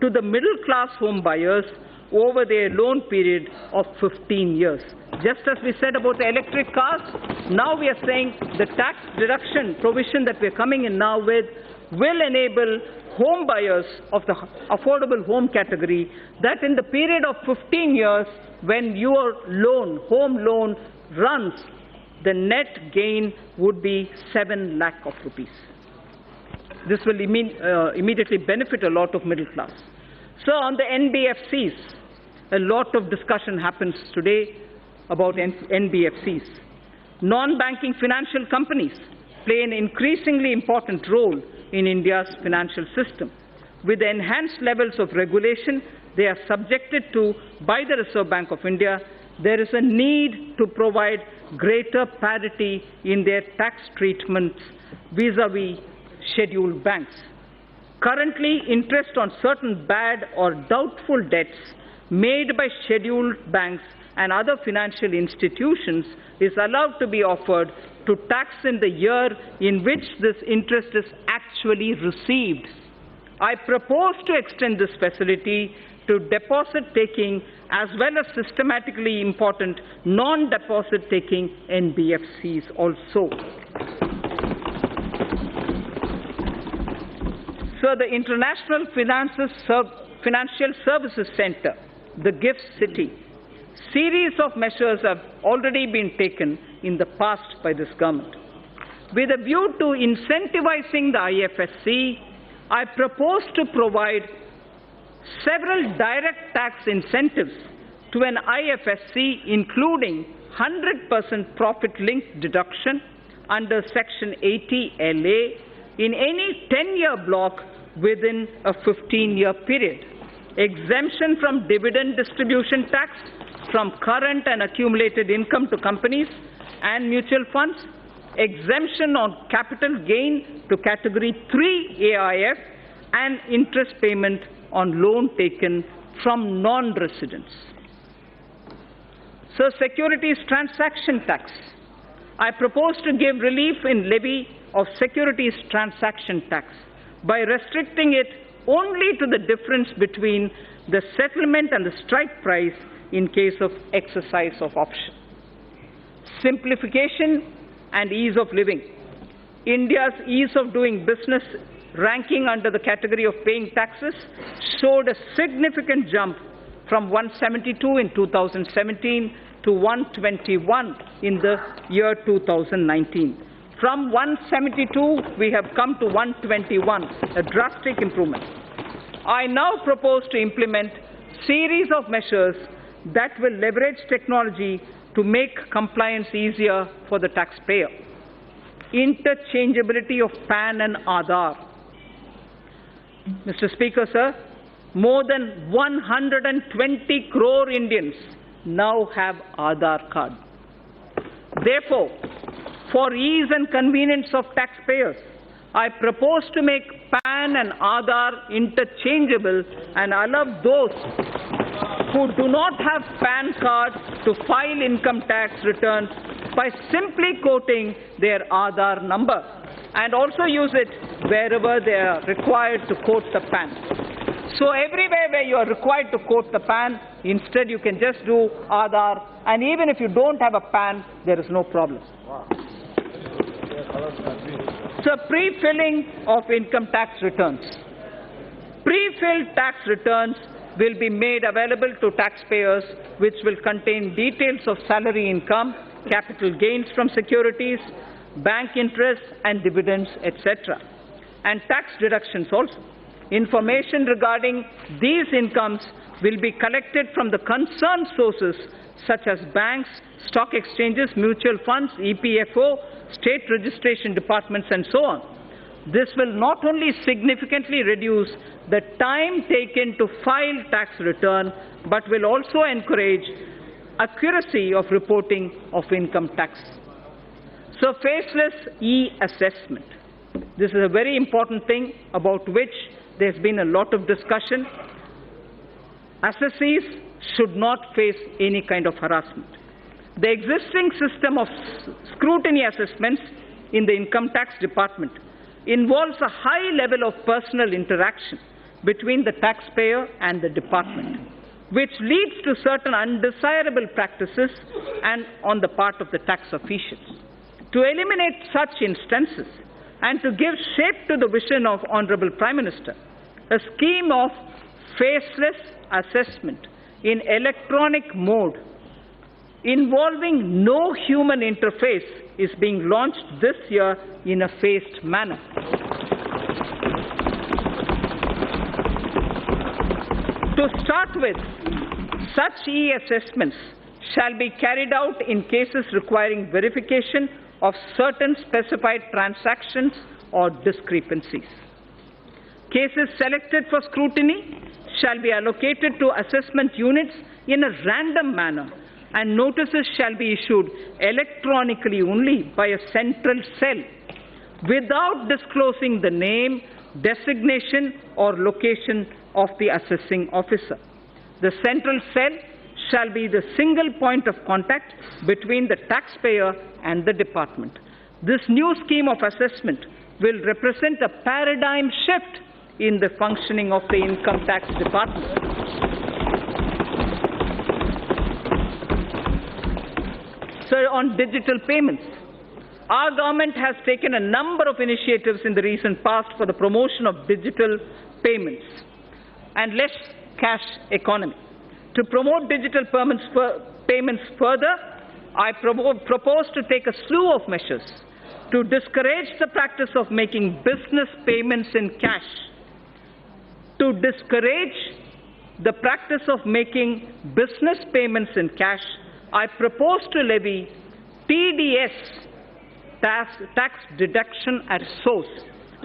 A: to the middle class home buyers over their loan period of 15 years. Just as we said about the electric cars, now we are saying the tax deduction provision that we are coming in now with will enable home buyers of the affordable home category that in the period of 15 years when your home loan runs, the net gain would be 7 lakh of rupees. This will immediately benefit a lot of middle class. So on the NBFCs, a lot of discussion happens today about NBFCs. Non-banking financial companies play an increasingly important role in India's financial system. With the enhanced levels of regulation they are subjected to by the Reserve Bank of India, there is a need to provide greater parity in their tax treatments vis-à-vis scheduled banks. Currently, interest on certain bad or doubtful debts made by scheduled banks and other financial institutions is allowed to be offered to tax in the year in which this interest is actually received. I propose to extend this facility to deposit-taking as well as systematically important non-deposit-taking NBFCs also. So the International Financial Services Center, the GIFT City, series of measures have already been taken in the past by this government. With a view to incentivizing the IFSC, I propose to provide several direct tax incentives to an IFSC, including 100% profit-linked deduction under Section 80LA in any 10-year block within a 15-year period, exemption from dividend distribution tax from current and accumulated income to companies and mutual funds, exemption on capital gain to Category 3 AIF, and interest payment on loan taken from non-residents. So, securities transaction tax. I propose to give relief in levy of securities transaction tax by restricting it only to the difference between the settlement and the strike price in case of exercise of option. Simplification and ease of living. India's ease of doing business ranking under the category of paying taxes showed a significant jump from 172 in 2017 to 121 in the year 2019. From 172, we have come to 121, a drastic improvement. I now propose to implement series of measures that will leverage technology to make compliance easier for the taxpayer. Interchangeability of PAN and Aadhaar. Mr. Speaker, sir, more than 120 crore Indians now have Aadhaar card. Therefore, for ease and convenience of taxpayers, I propose to make PAN and Aadhaar interchangeable and allow those who do not have PAN cards to file income tax returns by simply quoting their Aadhaar number, and also use it wherever they are required to quote the PAN. So everywhere where you are required to quote the PAN, instead you can just do Aadhaar, and even if you don't have a PAN, there is no problem. So pre-filling of income tax returns. Pre-filled tax returns will be made available to taxpayers, which will contain details of salary income, capital gains from securities, bank interest and dividends, etc. And tax deductions also. Information regarding these incomes will be collected from the concerned sources such as banks, stock exchanges, mutual funds, EPFO, state registration departments, and so on. This will not only significantly reduce the time taken to file tax return, but will also encourage accuracy of reporting of income tax. So faceless e-assessment. This is a very important thing about which there's been a lot of discussion. Assessees should not face any kind of harassment. The existing system of scrutiny assessments in the income tax department involves a high level of personal interaction between the taxpayer and the department, which leads to certain undesirable practices and on the part of the tax officials. To eliminate such instances and to give shape to the vision of Honorable Prime Minister, a scheme of faceless assessment in electronic mode involving no human interface is being launched this year in a phased manner. To start with, such e-assessments shall be carried out in cases requiring verification of certain specified transactions or discrepancies. Cases selected for scrutiny shall be allocated to assessment units in a random manner, and notices shall be issued electronically only by a central cell without disclosing the name, designation or location of the assessing officer. The central cell shall be the single point of contact between the taxpayer and the department. This new scheme of assessment will represent a paradigm shift in the functioning of the income tax department. So on digital payments, our government has taken a number of initiatives in the recent past for the promotion of digital payments and less cash economy. To promote digital payments further, I propose to take a slew of measures to discourage the practice of making business payments in cash. To discourage the practice of making business payments in cash, I propose to levy TDS, tax deduction at source,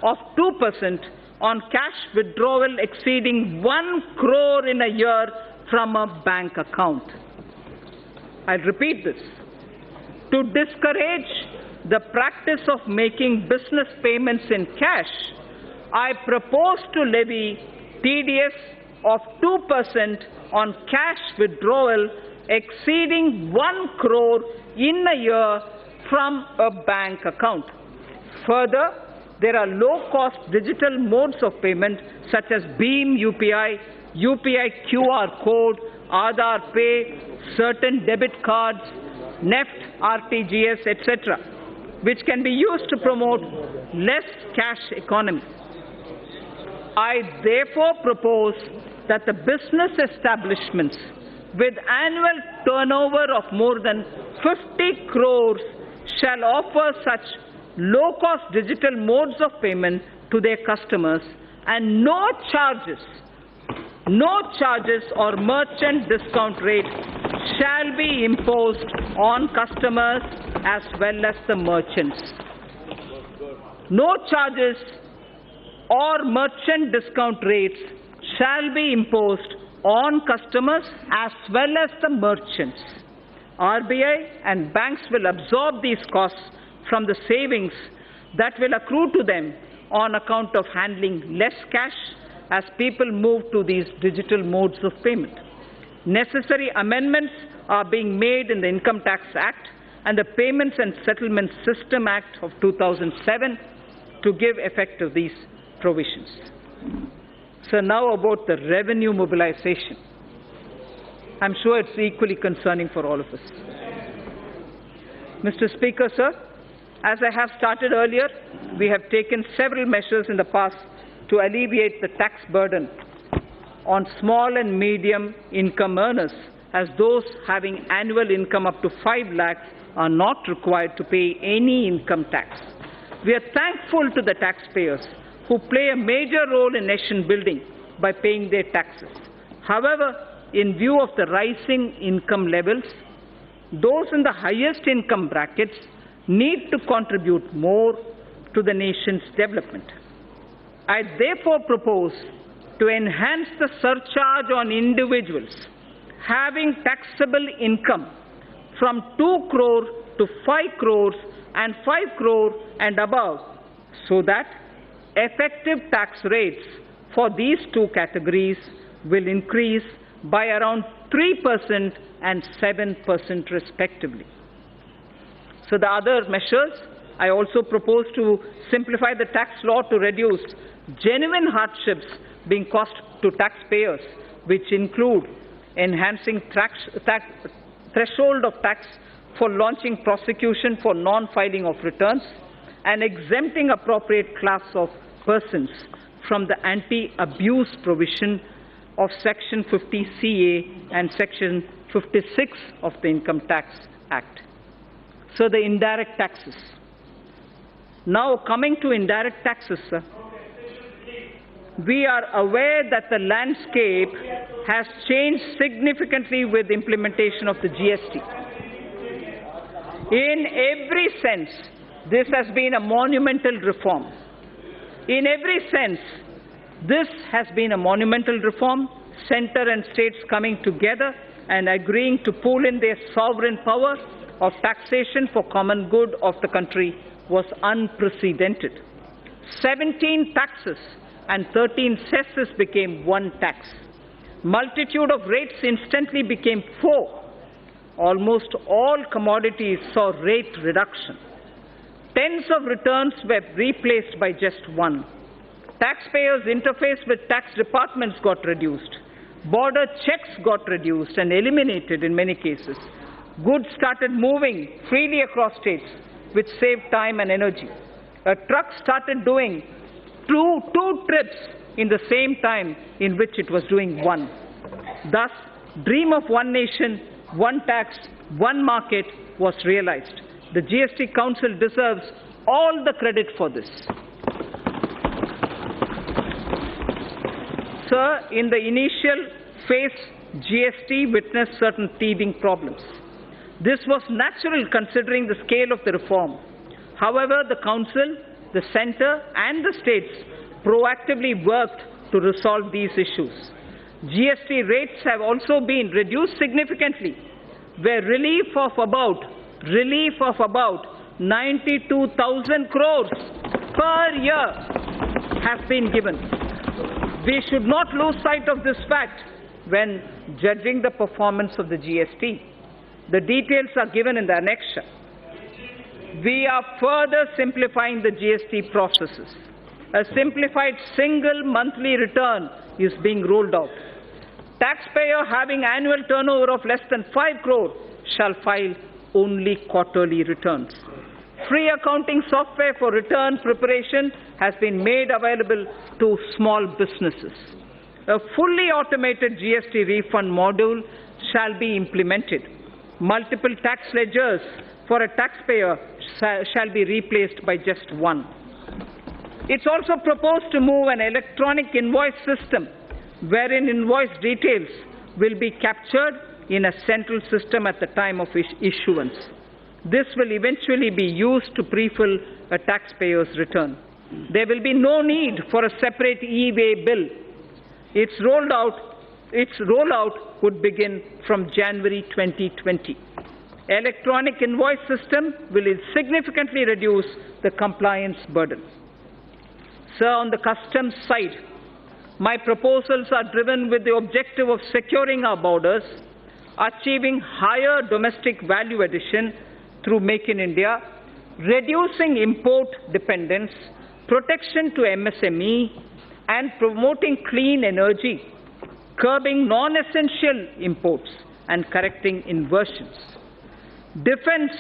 A: of 2% on cash withdrawal exceeding 1 crore in a year from a bank account. I'll repeat this. To discourage the practice of making business payments in cash, I propose to levy TDS of 2% on cash withdrawal exceeding 1 crore in a year from a bank account. Further, there are low-cost digital modes of payment such as Beam UPI, UPI QR code, Aadhaar Pay, certain debit cards, NEFT, RTGS, etc., which can be used to promote less cash economy. I therefore propose that the business establishments with annual turnover of more than 50 crores shall offer such low-cost digital modes of payment to their customers, and no charges no charges or merchant discount rate shall be imposed on customers as well as the merchants. No charges or merchant discount rates shall be imposed on customers as well as the merchants. RBI and banks will absorb these costs from the savings that will accrue to them on account of handling less cash as people move to these digital modes of payment. Necessary amendments are being made in the Income Tax Act and the Payments and Settlement System Act of 2007 to give effect to these provisions. So now about the revenue mobilization. I'm sure it's equally concerning for all of us. Mr. Speaker, sir, as I have started earlier, we have taken several measures in the past to alleviate the tax burden on small and medium income earners, as those having annual income up to 5 lakhs are not required to pay any income tax. We are thankful to the taxpayers who play a major role in nation building by paying their taxes. However, in view of the rising income levels, those in the highest income brackets need to contribute more to the nation's development. I therefore propose to enhance the surcharge on individuals having taxable income from 2 crore to 5 crores and 5 crore and above, so that effective tax rates for these two categories will increase by around 3% and 7% respectively. So the other measures, I also propose to simplify the tax law to reduce genuine hardships being caused to taxpayers, which include enhancing threshold of tax for launching prosecution for non-filing of returns and exempting appropriate class of persons from the anti-abuse provision of Section 50CA and Section 56 of the Income Tax Act. So the indirect taxes. Now coming to indirect taxes, sir. We are aware that the landscape has changed significantly with the implementation of the GST. In every sense, this has been a monumental reform. In every sense, this has been a monumental reform, center and states coming together and agreeing to pool in their sovereign power of taxation for common good of the country was unprecedented. 17 taxes and 13 cesses became one tax. Multitude of rates instantly became 4. Almost all commodities saw rate reduction. Tens of returns were replaced by just one. Taxpayers' interface with tax departments got reduced. Border checks got reduced and eliminated in many cases. Goods started moving freely across states, which saved time and energy. A truck started doing two trips in the same time in which it was doing one. Thus, dream of one nation, one tax, one market was realized. The GST Council deserves all the credit for this. Sir, in the initial phase, GST witnessed certain teething problems. This was natural considering the scale of the reform. However, the Council, the Centre and the states proactively worked to resolve these issues. GST rates have also been reduced significantly, where relief of about 92,000 crores per year has been given. We should not lose sight of this fact when judging the performance of the GST. The details are given in the annexure. We are further simplifying the GST processes. A simplified single monthly return is being rolled out. Taxpayer having annual turnover of less than 5 crore shall file only quarterly returns. Free accounting software for return preparation has been made available to small businesses. A fully automated GST refund module shall be implemented. Multiple tax ledgers for a taxpayer shall be replaced by just one. It's also proposed to move an electronic invoice system wherein invoice details will be captured in a central system at the time of issuance. This will eventually be used to pre-fill a taxpayer's return. There will be no need for a separate e-way bill. Its rollout would begin from January 2020. Electronic invoice system will significantly reduce the compliance burden. Sir, on the customs side, my proposals are driven with the objective of securing our borders, achieving higher domestic value addition through Make in India, reducing import dependence, protection to MSME, and promoting clean energy, curbing non-essential imports, and correcting inversions. Defense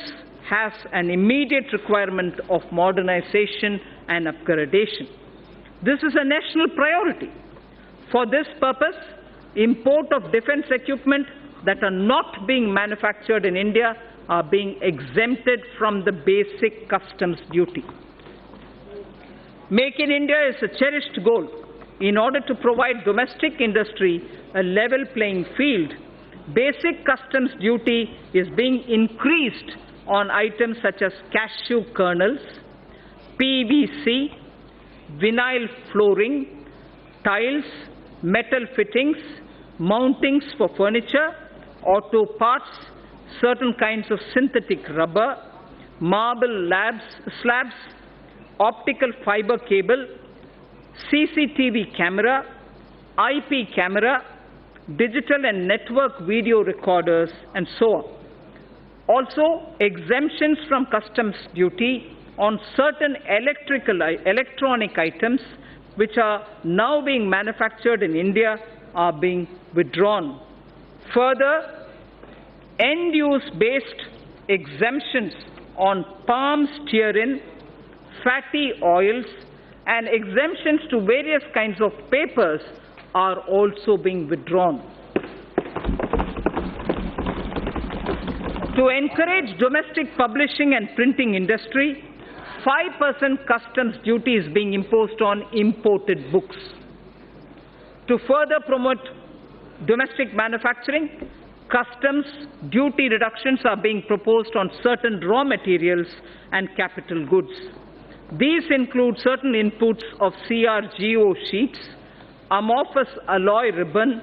A: has an immediate requirement of modernization and upgradation. This is a national priority. For this purpose, import of defense equipment that are not being manufactured in India are being exempted from the basic customs duty. Make in India is a cherished goal. In order to provide domestic industry a level playing field, basic customs duty is being increased on items such as cashew kernels, PVC, vinyl flooring, tiles, metal fittings, mountings for furniture, auto parts, certain kinds of synthetic rubber, marble slabs, optical fiber cable, CCTV camera, IP camera, digital and network video recorders, and so on. Also, exemptions from customs duty on certain electronic items which are now being manufactured in India are being withdrawn. Further, end-use based exemptions on palm stearin, fatty oils, and exemptions to various kinds of papers are also being withdrawn. To encourage domestic publishing and printing industry, 5% customs duty is being imposed on imported books. To further promote domestic manufacturing, customs duty reductions are being proposed on certain raw materials and capital goods. These include certain inputs of CRGO sheets, amorphous alloy ribbon,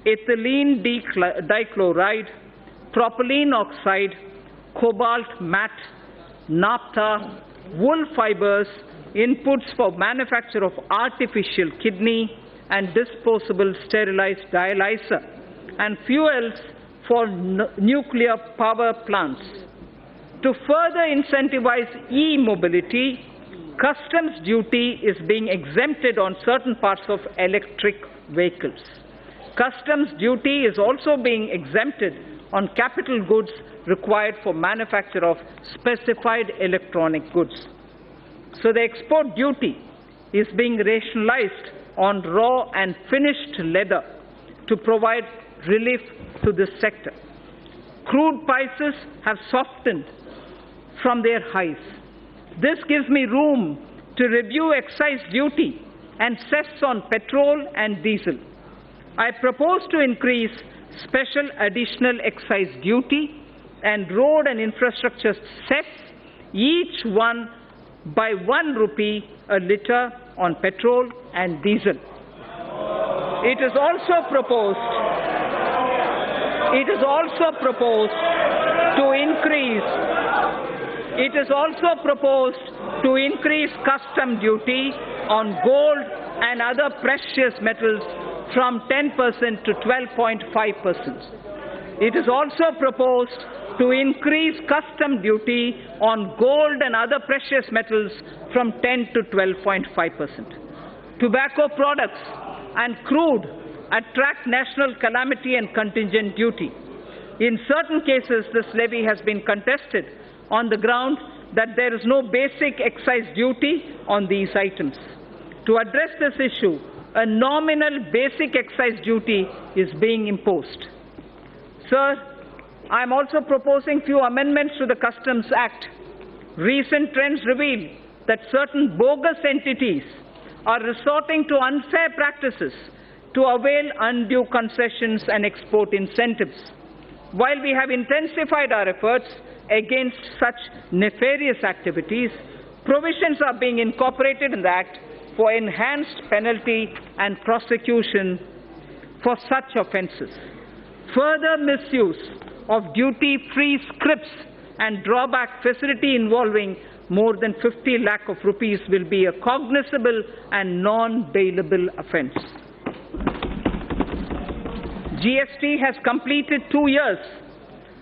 A: ethylene dichloride, propylene oxide, cobalt matte, naphtha, wool fibers, inputs for manufacture of artificial kidney and disposable sterilized dialyzer, and fuels for nuclear power plants. To further incentivize e-mobility, customs duty is being exempted on certain parts of electric vehicles. Customs duty is also being exempted on capital goods required for manufacture of specified electronic goods. So the export duty is being rationalized on raw and finished leather to provide relief to this sector. Crude prices have softened from their highs. This gives me room to review excise duty and cess on petrol and diesel. I propose to increase special additional excise duty and road and infrastructure cess, each one by 1 rupee a litre on petrol and diesel. It is also proposed to increase custom duty on gold and other precious metals from 10% to 12.5%. It is also proposed to increase custom duty on gold and other precious metals from 10 to 12.5%. Tobacco products and crude attract national calamity and contingent duty. In certain cases, this levy has been contested on the ground that there is no basic excise duty on these items. To address this issue, a nominal basic excise duty is being imposed. Sir, I am also proposing few amendments to the Customs Act. Recent trends reveal that certain bogus entities are resorting to unfair practices to avail undue concessions and export incentives. While we have intensified our efforts against such nefarious activities, provisions are being incorporated in the Act for enhanced penalty and prosecution for such offences. Further misuse of duty-free scrips and drawback facility involving more than 50 lakh of rupees will be a cognizable and non-bailable offence. GST has completed 2 years.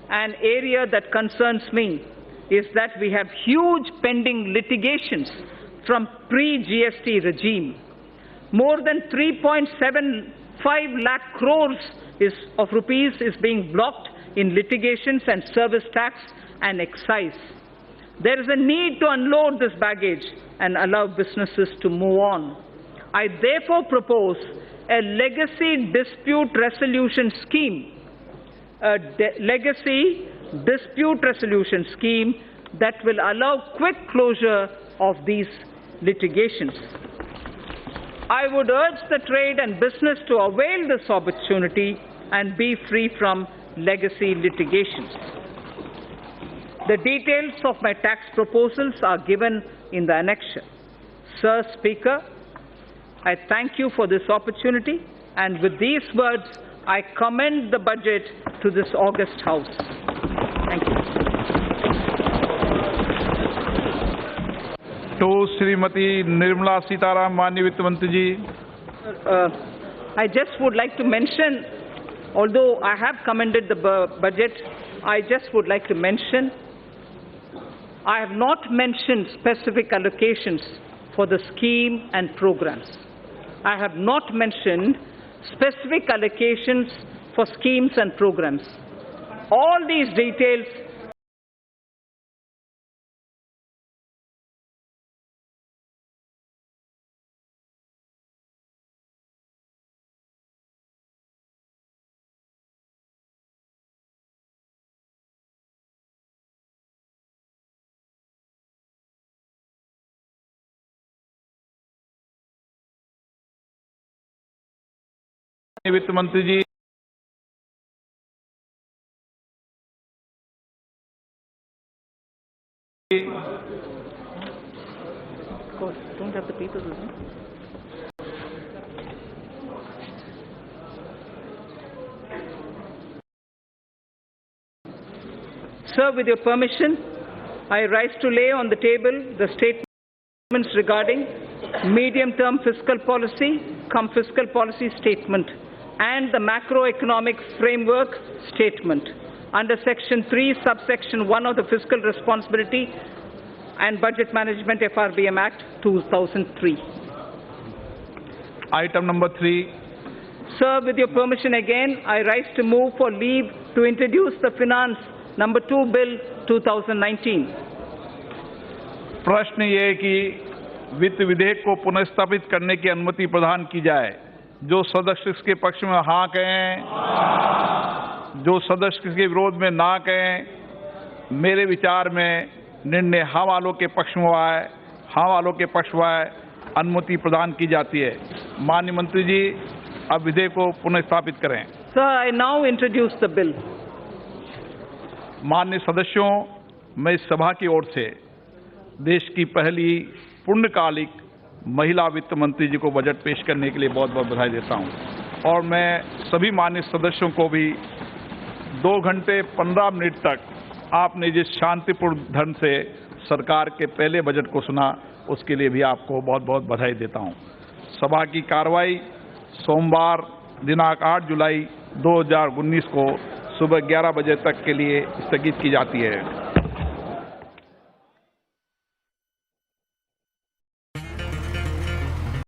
A: An area that concerns me is that we have huge pending litigations from pre-GST regime. More than 3.75 lakh crores of rupees is being blocked in litigations and service tax and excise. There is a need to unload this baggage and allow businesses to move on. I therefore propose a legacy dispute resolution scheme, that will allow quick closure of these litigations. I would urge the trade and business to avail this opportunity and be free from legacy litigations. The details of my tax proposals are given in the annexure. Sir Speaker, I thank you for this opportunity, and with these words, I commend the budget to this august House. Thank you.
C: To Srimati Nirmala Sitharaman, Manya Vitt Mantri ji.
A: I just would like to mention, although I have commended the budget, I just would like to mention, I have not mentioned specific allocations for the scheme and programs. I have not mentioned specific allocations for schemes and programs. All these details
C: वित्त मंत्री जी,
A: don't have the papers, isn't it? Sir, with your permission, I rise to lay on the table the statements regarding medium-term fiscal policy, fiscal policy statement, and the macroeconomic framework statement under Section 3, subsection 1 of the Fiscal Responsibility and Budget Management FRBM Act 2003.
C: Item number 3.
A: Sir, with your permission again, I rise to move for leave to introduce the Finance number 2 Bill 2019.
C: प्रश्न ये है कि वित्त विधेयक को पुनर्स्थापित करने की अनुमति प्रदान की जाए। जो सदस्य इसके पक्ष में हाँ कहें, जो सदस्य इसके विरोध में ना कहें। मेरे विचार में निर्णय हाँ वालों के पक्ष में आए, हाँ वालों के पक्ष में आए, अनुमति प्रदान की जाती है। माननीय मंत्री जी, अब विधेयक को पुनर्स्थापित करें।
A: Sir, I now introduce the bill.
C: माननीय सदस्यों, मैं इस सभा की ओर से देश की पहली पूर्णकालिक महिला वित्त मंत्री जी को बजट पेश करने के लिए बहुत बहुत बधाई देता हूं, और मैं सभी माननीय सदस्यों को भी 2 घंटे 15 मिनट तक आपने जिस शांतिपूर्ण ढंग से सरकार के पहले बजट को सुना, उसके लिए भी आपको बहुत बहुत बधाई देता हूं। सभा की कार्रवाई सोमवार दिनांक 8 जुलाई 2019 को सुबह 11 बजे तक के लिए स्थगित की जाती है।